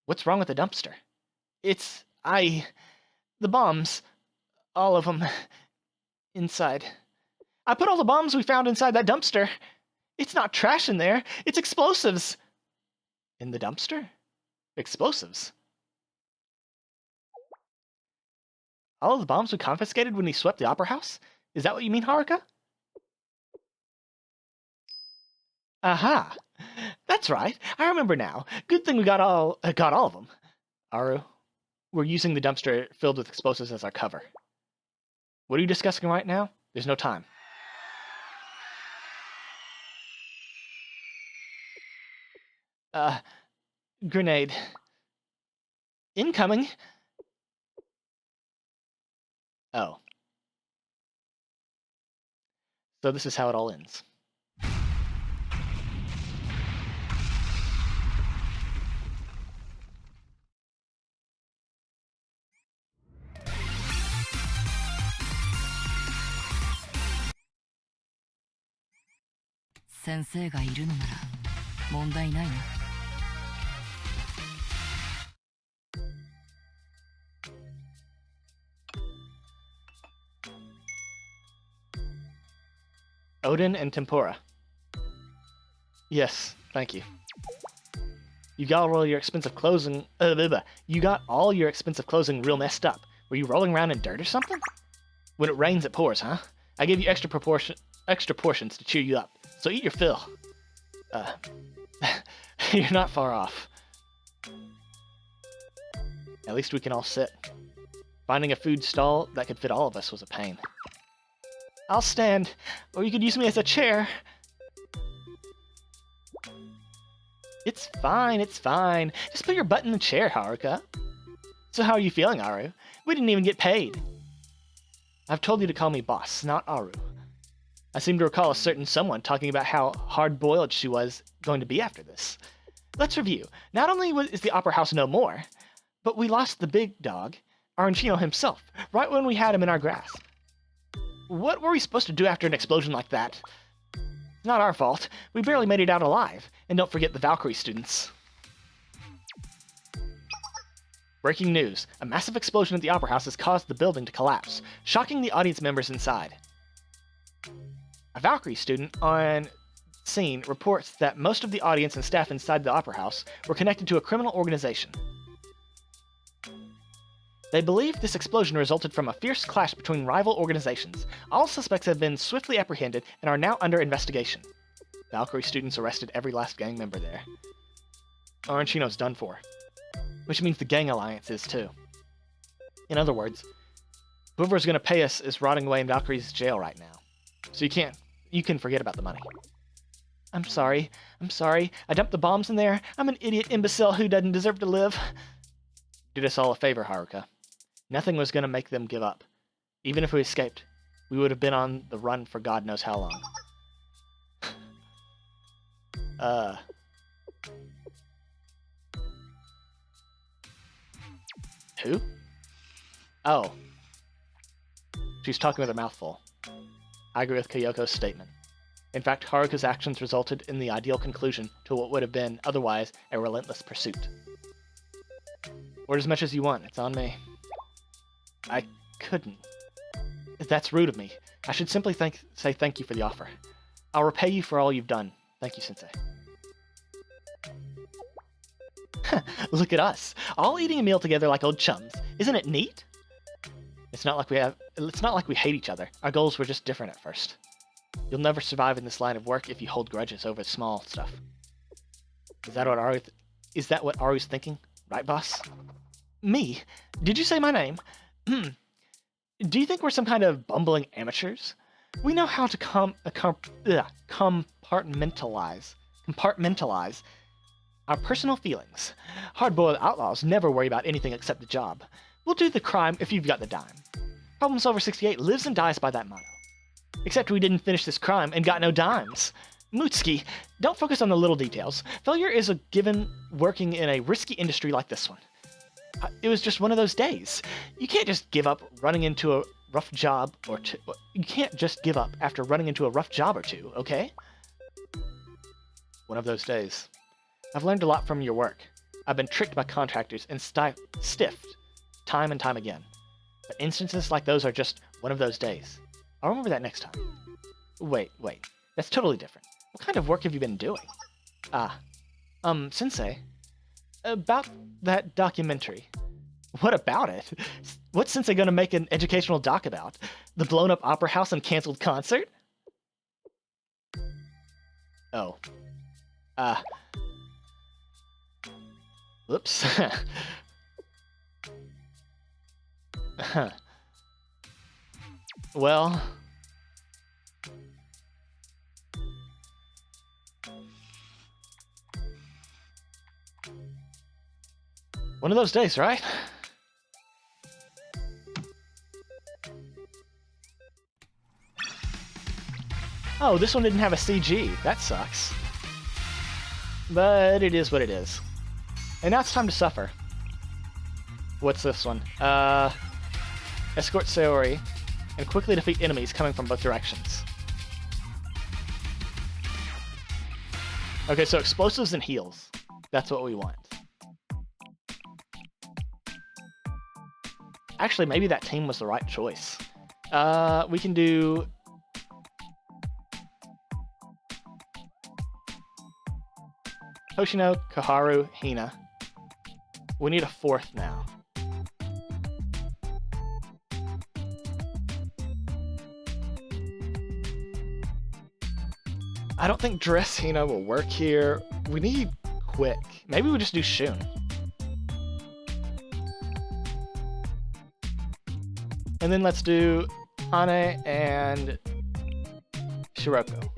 What's wrong with the dumpster? It's... The bombs. All of them. Inside. I put all the bombs we found inside that dumpster. It's not trash in there. It's explosives. In the dumpster? Explosives? All of the bombs we confiscated when he swept the Opera House? Is that what you mean, Haruka? Aha! That's right. I remember now. Good thing we got all of them. Aru, we're using the dumpster filled with explosives as our cover. What are you discussing right now? There's no time. Grenade. Incoming. Oh. So this is how it all ends. Sensei がいるのなら問題ないな。Odin and tempura. Yes, thank you. You got all your expensive clothing. You got all your expensive clothing real messed up. Were you rolling around in dirt or something? When it rains, it pours, huh? I gave you extra portions to cheer you up. So eat your fill. You're not far off. At least we can all sit. Finding a food stall that could fit all of us was a pain. I'll stand, or you could use me as a chair. It's fine, it's fine. Just put your butt in the chair, Haruka. So how are you feeling, Aru? We didn't even get paid. I've told you to call me boss, not Aru. I seem to recall a certain someone talking about how hard-boiled she was going to be after this. Let's review. Not only is the Opera House no more, but we lost the big dog, Arancino himself, right when we had him in our grasp. What were we supposed to do after an explosion like that? It's not our fault. We barely made it out alive. And don't forget the Valkyrie students. Breaking news. A massive explosion at the Opera House has caused the building to collapse, shocking the audience members inside. A Valkyrie student on scene reports that most of the audience and staff inside the Opera House were connected to a criminal organization. They believe this explosion resulted from a fierce clash between rival organizations. All suspects have been swiftly apprehended and are now under investigation. Valkyrie students arrested every last gang member there. Arancino's done for. Which means the gang alliance is too. In other words, whoever's gonna pay us is rotting away in Valkyrie's jail right now. So you can forget about the money. I'm sorry. I dumped the bombs in there. I'm an idiot imbecile who doesn't deserve to live. Did us all a favor, Haruka. Nothing was gonna make them give up. Even if we escaped, we would have been on the run for God knows how long. Who? Oh. She's talking with her mouth full. I agree with Kyoko's statement. In fact, Haruka's actions resulted in the ideal conclusion to what would have been, otherwise, a relentless pursuit. Word as much as you want, it's on me. I couldn't. That's rude of me. I should simply say thank you for the offer. I'll repay you for all you've done. Thank you, Sensei. Look at us, all eating a meal together like old chums. Isn't it neat? It's not like we hate each other. Our goals were just different at first. You'll never survive in this line of work if you hold grudges over small stuff. Is that what Aru's thinking? Right, boss? Me? Did you say my name? Do you think we're some kind of bumbling amateurs? We know how to compartmentalize our personal feelings. Hard-boiled outlaws never worry about anything except the job. We'll do the crime if you've got the dime. Problem Solver 68 lives and dies by that motto. Except we didn't finish this crime and got no dimes. Mutsuki, don't focus on the little details. Failure is a given working in a risky industry like this one. It was just one of those days. You can't just give up running into a rough job or two. You can't just give up after running into a rough job or two, okay? One of those days. I've learned a lot from your work. I've been tricked by contractors and stiffed time and time again. But instances like those are just one of those days. I'll remember that next time. Wait. That's totally different. What kind of work have you been doing? Sensei. About that documentary. What about it? What's Sensei gonna make an educational doc about? The blown up opera house and canceled concert? Oh. Whoops. Well... One of those days, right? Oh, this one didn't have a CG. That sucks. But it is what it is. And now it's time to suffer. What's this one? Escort Sayori and quickly defeat enemies coming from both directions. Okay, so explosives and heals. That's what we want. Actually, maybe that team was the right choice. We can do... Hoshino, Koharu, Hina. We need a fourth now. I don't think Dress Hina will work here. We need Quick. Maybe we just do Shun. And then let's do Hane and Shiroko.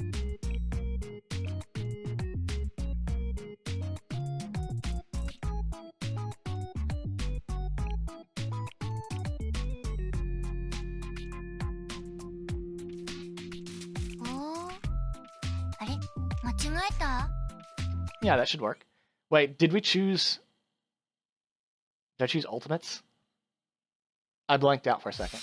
Yeah, that should work. Wait, did we choose... Did I choose ultimates? I blanked out for a second.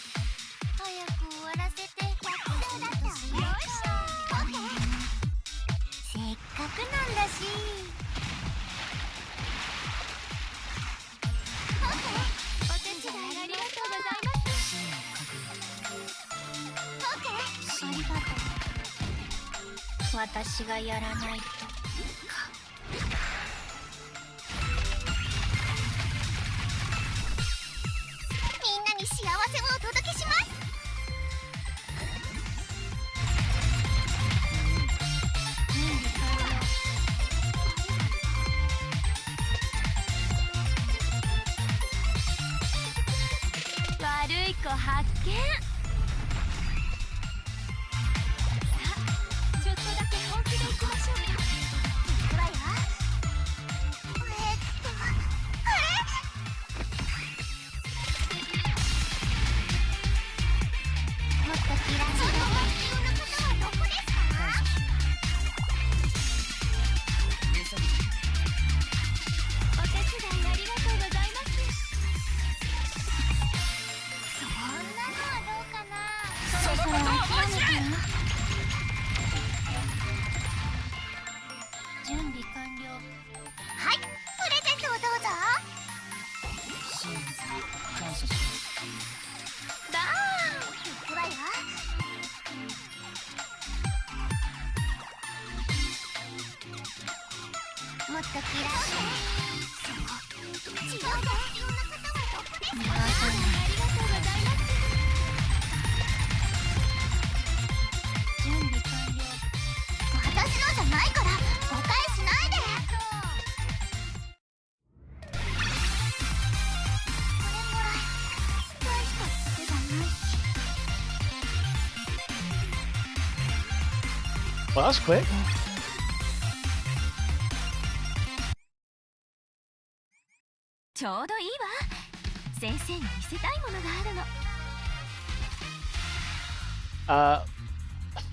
Well, that was quick.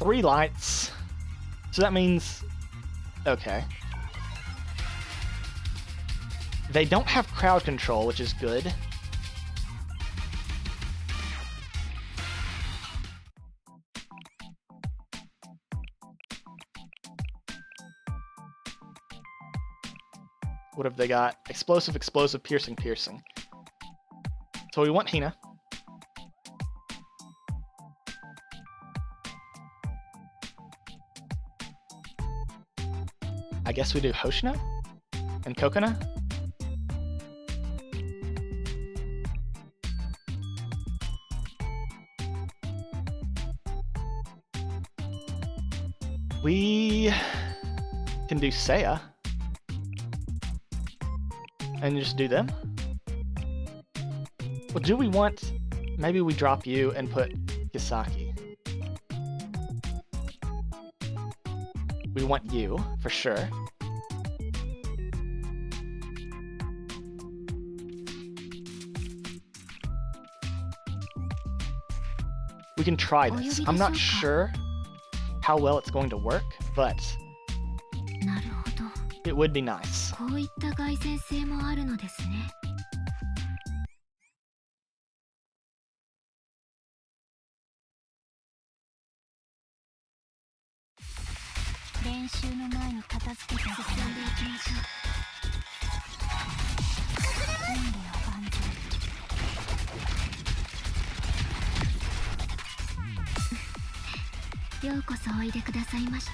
Three lights. So that means... Okay. They don't have crowd control, which is good. What have they got? Explosive, explosive, piercing, piercing. So we want Hina. I guess we do Hoshino and Kokona. We can do Seiya. And just do them? Well, do we want... Maybe we drop you and put Kisaki. We want you, for sure. We can try this. I'm not sure how well it's going to work, but なるほど。 it would be nice. こういった外旋性もあるのですね。練習の前に片付けて進んでいきましょう。準備は万全。ようこそおいでくださいました。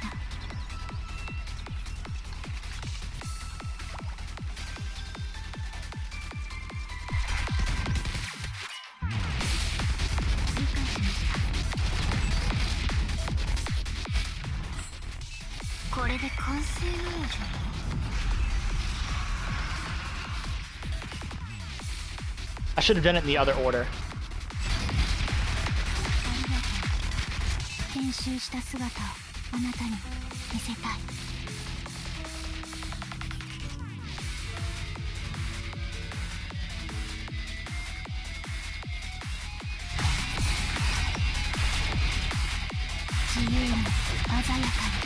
理解しました。これで完成なのじゃ。 I should have done it in the other order. 練習した姿をあなたに見せたい。自由に鮮やかに。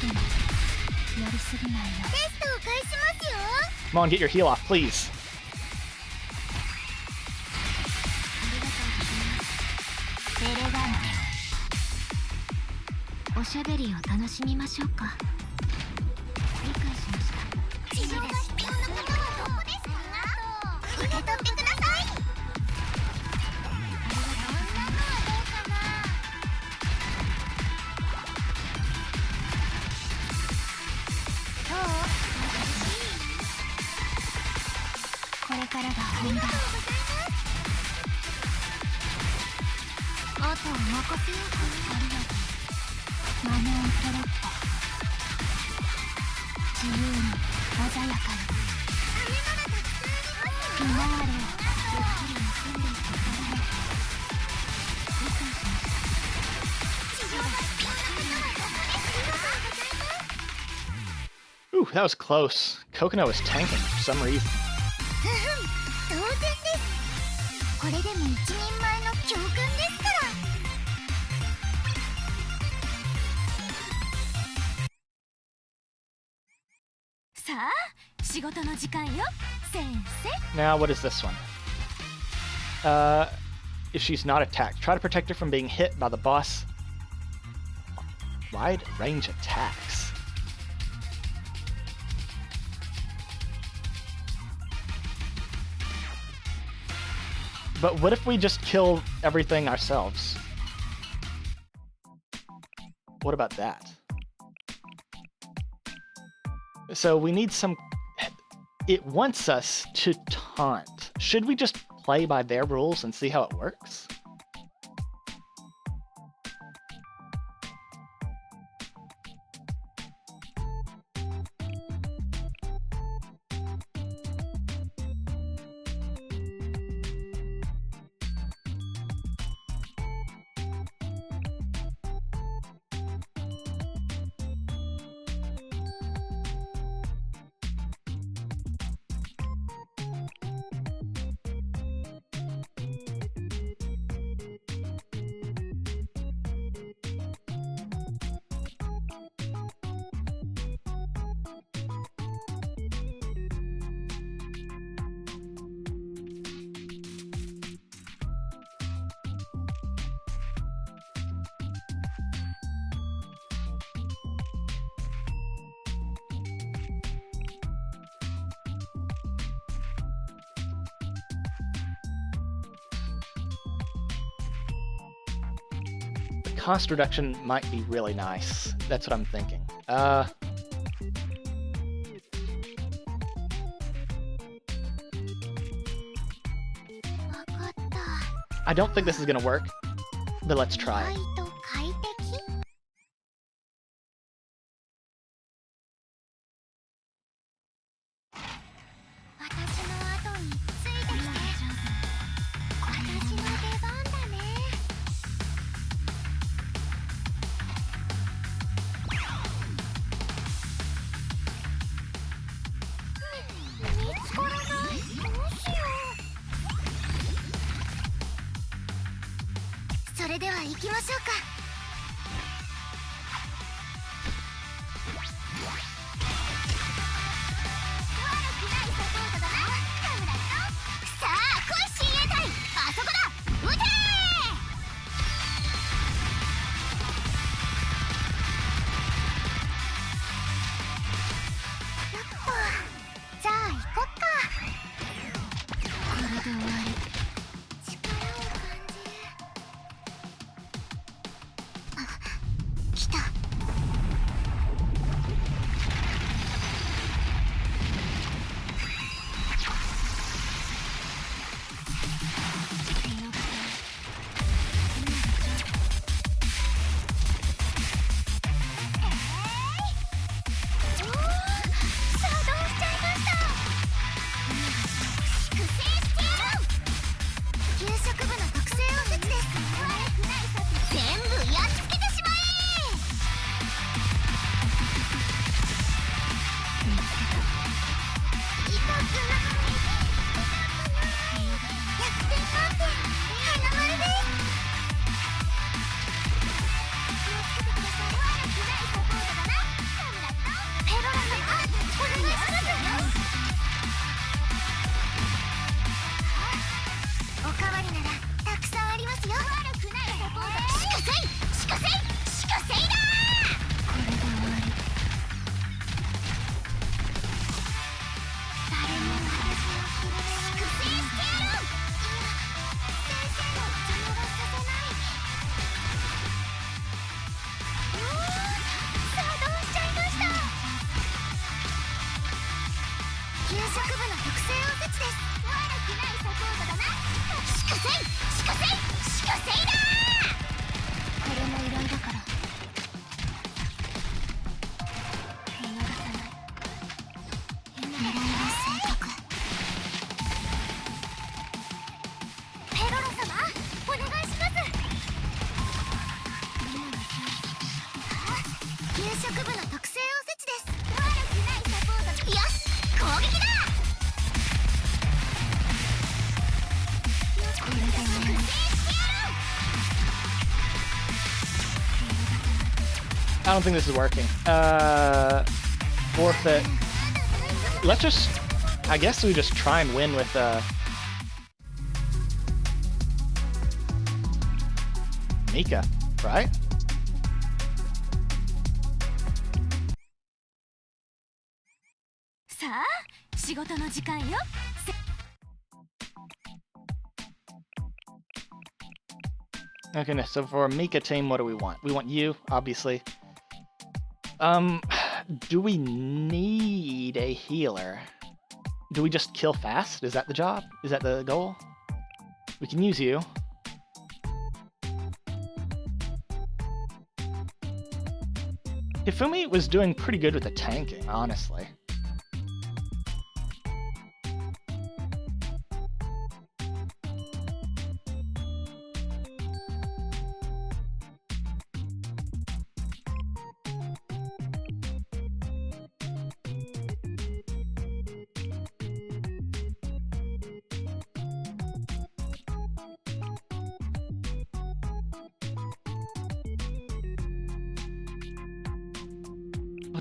でもやりすぎないよ。テストを返しますよ。 Come on, get your heal off, please. エレガント。おしゃべりを楽しみましょうか。理解しました。治療が必要な方はどこですか？受け取ってください。ありがとう。こんなのはどうかな。どう？これからが本番。 あとは任せようかな。ありがとう。マネオントロット。自由に鮮やかに。フィナーレをゆっくり結んでいくから。理解しました。地上が必要な方はどこですか？ Ooh, that was close. Coconut was tanking for some reason. 当然です。これでも一人前の教訓ですから。 さあ、仕事の時間よ、先生。 Now, what is this one? If she's not attacked, try to protect her from being hit by the boss. Wide range attacks. But what if we just kill everything ourselves? What about that? So we need some... It wants us to taunt. Should we just play by their rules and see how it works? Cost reduction might be really nice. That's what I'm thinking. I don't think this is gonna work, but let's try it. こ行きましょうか。悪くないサポートだな、カムラット。さあ来い親衛隊、あそこだ、撃てー。よっと、じゃあ行こっか。これで終わり。力を感じる。あ、来た。I don't think this is working. Forfeit. Let's just... I guess we just try and win with, Mika, right? Okay, so for Mika team, what do we want? We want you, obviously. Do we need a healer? Do we just kill fast? Is that the job? Is that the goal? We can use you. Hifumi was doing pretty good with the tanking, honestly.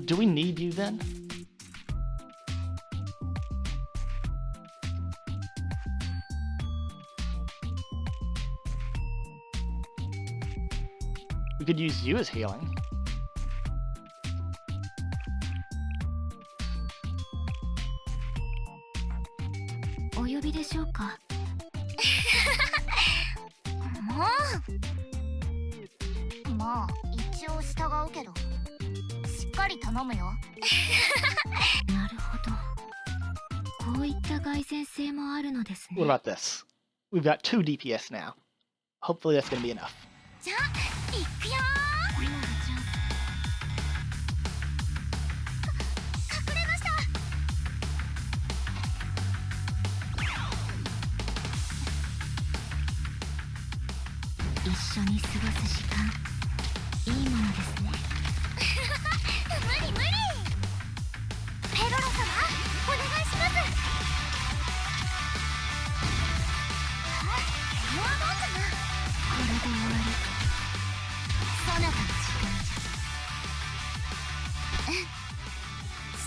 Do we need you then? We could use you as healing. What about this? We've got 2 DPS now. Hopefully that's gonna be enough.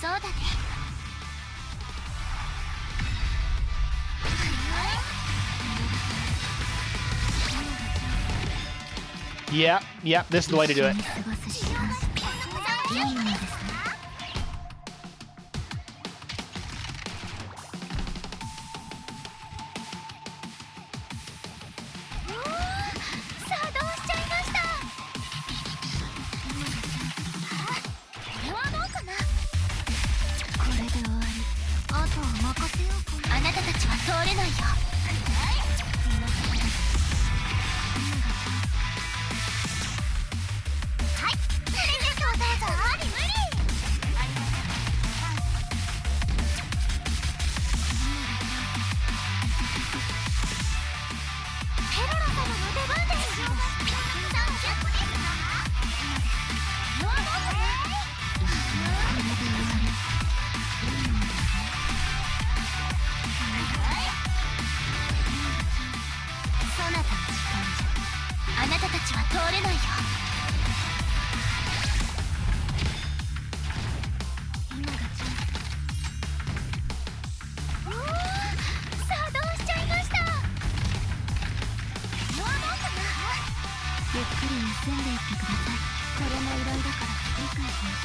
そうだね。Yeah, yeah, this is the way to do it. 過ごす時間良いものですね。作動しちゃいました。これはどうかな。これで終わり。あとは任せようかな。あなたたちは通れないよ。あなたたちは通れないよ。今がチャンス。おお、作動しちゃいました。これはどうかな。ゆっくり休んでいってください。これも依頼だから理解しまし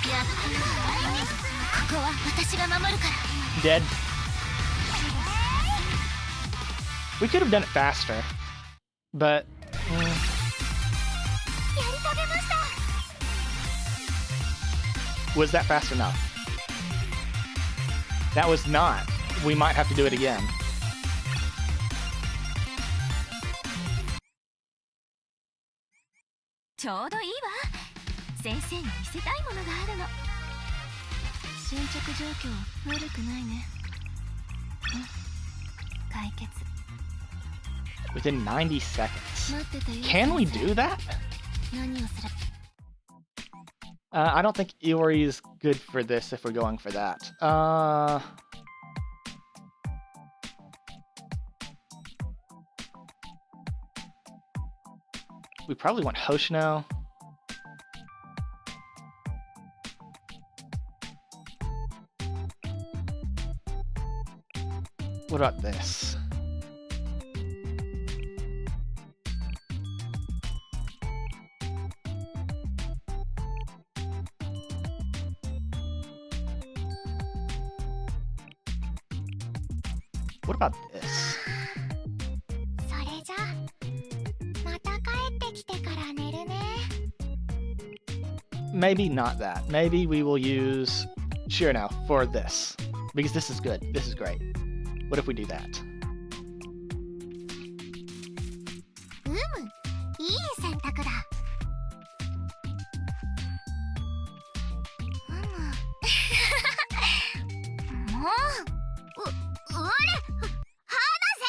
た。やっぱりここは私が守るから。 Dead. We could have done it faster, but やり遂げました。 was that fast enough? That was not. We might have to do it again. ちょうどいいわ。先生に見せたいものがあるの。進捗状況悪くないね。うん、解決。 Within 90 seconds. 待っててよ。 Can we do that? 何をする？ I don't think Iori is good for this if we're going for that. We probably want Hoshino. What about this? What about this? それじゃまた帰ってきてから寝るね。 Maybe not that. Maybe we will use Shirano for this. Because this is good. This is great. What if we do that? いい選択だ。もう、俺、離せ。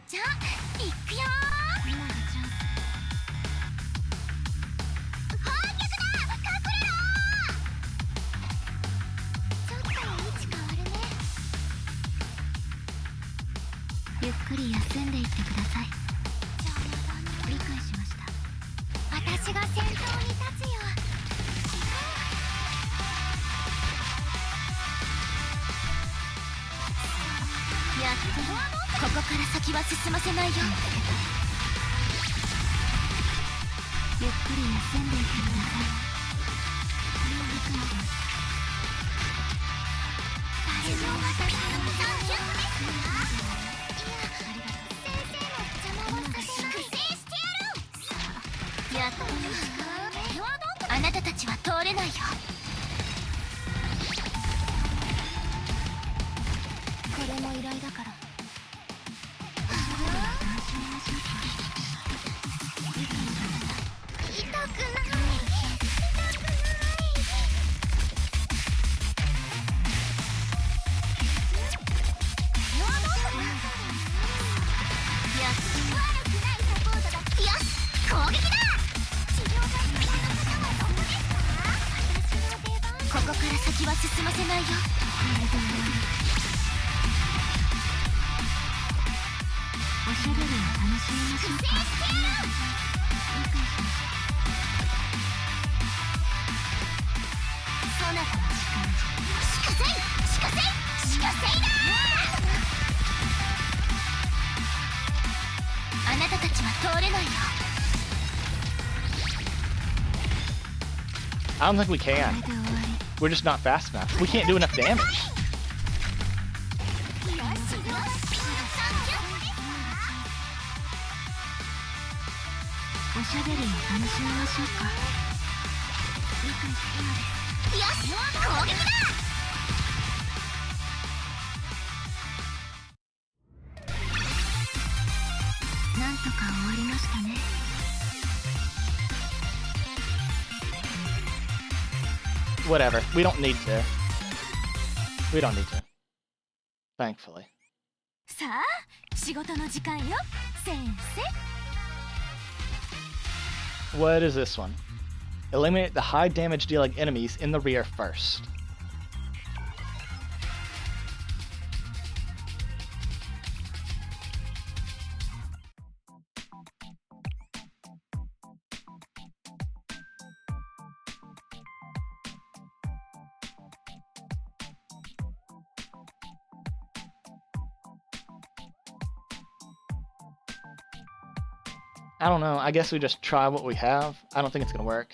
じゃあ、行くよ。今がチャンス。反逆だ。隠れろ。ちょっと位置変わるね。ゆっくり休んでいってください。理解しました。私が先頭に立つよ。やっとここから先は進ませないよ。ゆっくり休んでいってください。大丈夫。私の300ですか？やっとあなたたちは通れないよ。これも依頼だから。痛くない。ここから先は進ませないよ。おしゃべりを楽しみましょうか。I don't think we can. We're just not fast enough. We can't do enough damage. おしゃべりを楽しみましょうか。理解したよし、攻撃だ。なんとか終わりましたね。Whatever. We don't need to. We don't need to. Thankfully. さあ、仕事の時間よ、先生。What is this one? Eliminate the high damage dealing enemies in the rear first. I don't know. I guess we just try what we have. I don't think it's gonna work.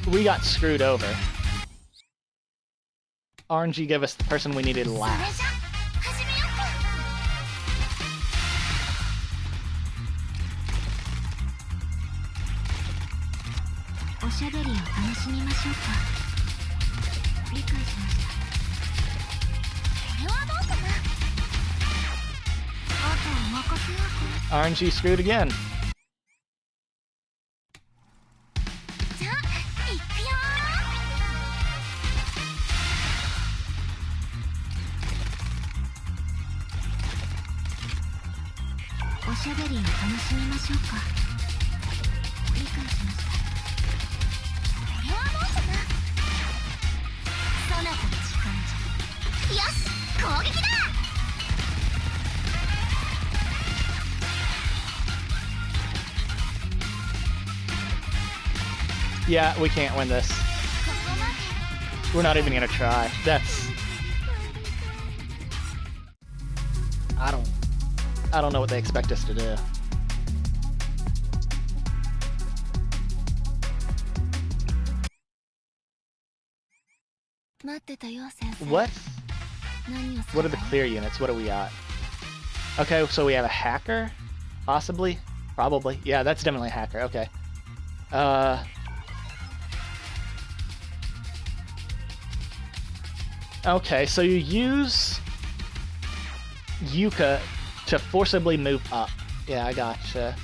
We got screwed over. RNG gave us the person we needed last. RNG screwed again. Yeah, we can't win this. We're not even gonna try. That's... I don't know what they expect us to do. What? What are the clear units? What do we got? Okay, so we have a hacker? Possibly? Probably. Yeah, that's definitely a hacker. Okay. Okay, so you use Yuka to forcibly move up. Yeah, I gotcha.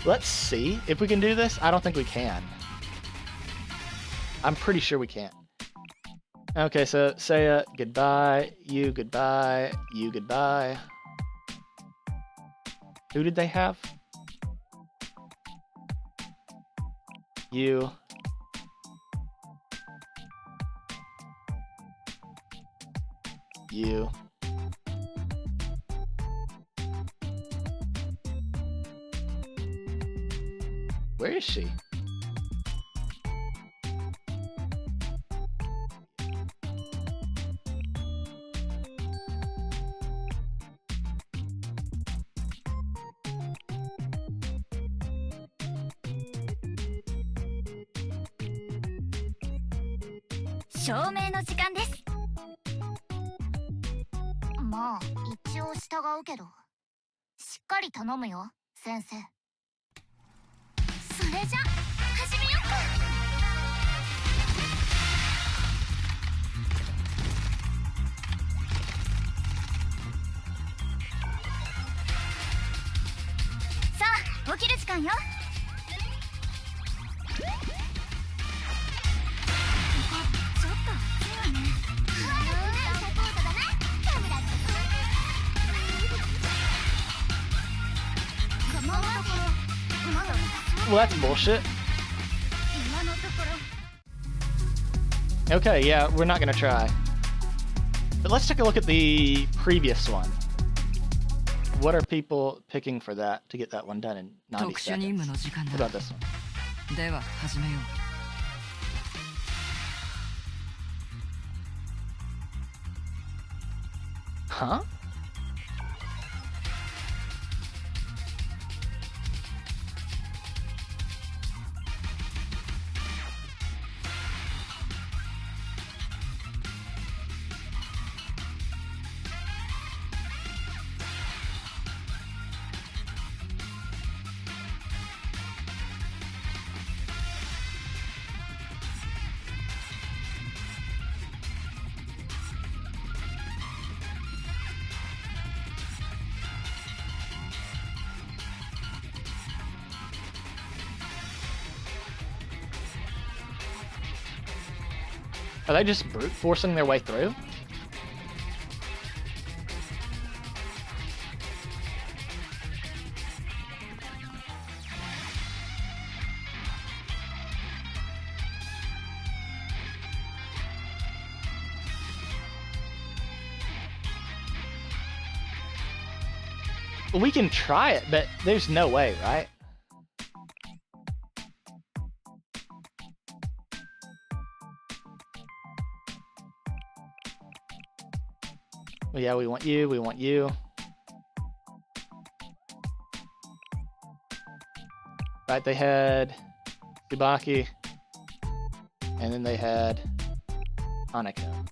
Let's see if we can do this. I don't think we can. I'm pretty sure we can't. Okay, so Saya, goodbye. You, goodbye. You, goodbye. Who did they have? You. You. Where is she? 起きる時間よ。ちょっと熱いわね。サポートだな。カメラって今のところまだ Well, that's bullshit. 今のところ Okay, yeah, we're not gonna try. But let's take a look at the previous one. What are people picking for that to get that one done in 90特殊任 seconds? 務の時間 What だ about this one? では始めよう Huh? Are they just brute forcing their way through? We can try it, but there's no way, right? Well, yeah, we want you, we want you. Right, they had Tsubaki, and then they had Hanako.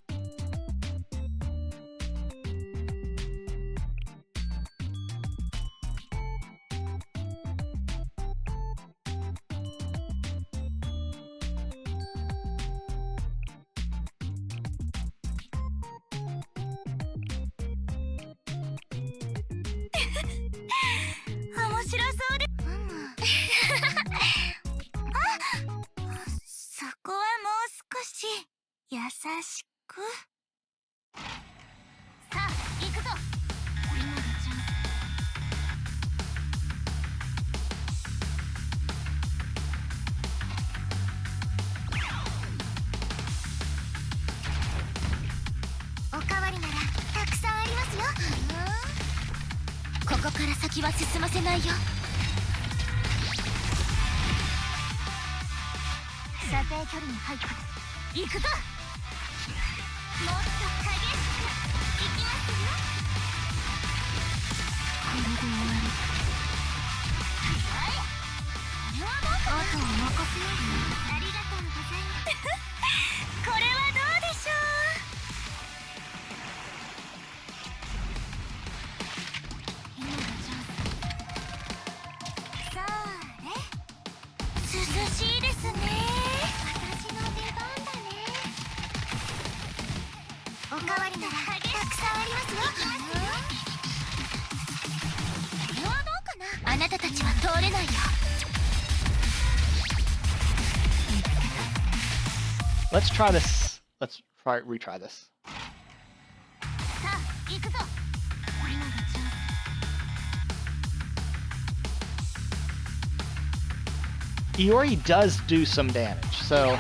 Let's try this. Let's retry this. Iori does do some damage, so...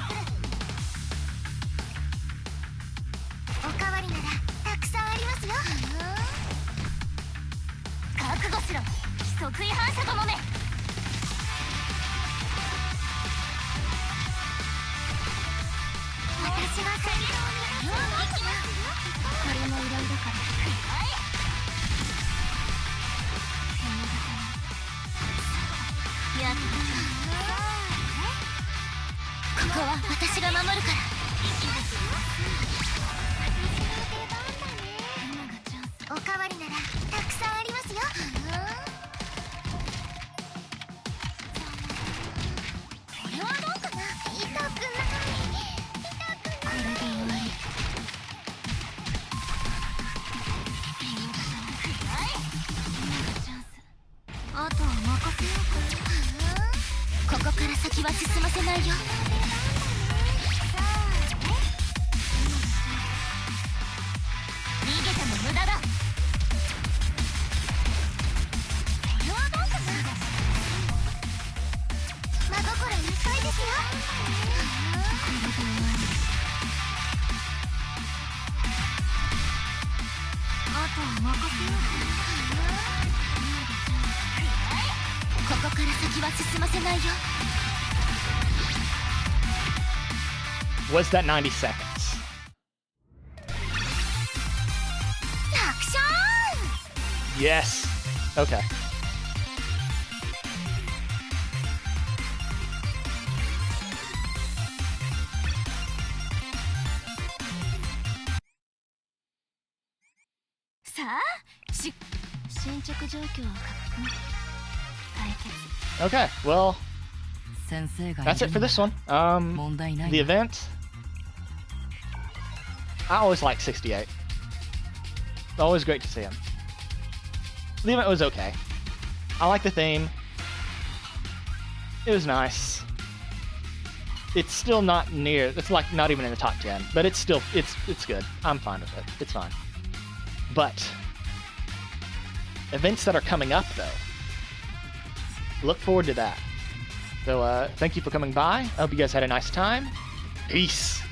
は進ませないよ。逃げても無駄だ。これはどうかな。真心いっぱいですよ。あとは任せようかな。ここから先は進ませないよ。 Was that 90 seconds? 楽勝。 Yes. Okay. さあ、進捗状況を確認。解決。 Okay. Well, 先生が that's it for this one. 問題ない The event. I always like 68. Always great to see him. The event was okay. I like the theme. It was nice. It's still not near. It's like not even in the top 10, but it's still it's good. I'm fine with it. It's fine. But events that are coming up though, look forward to that. So thank you for coming by. I hope you guys had a nice time. Peace.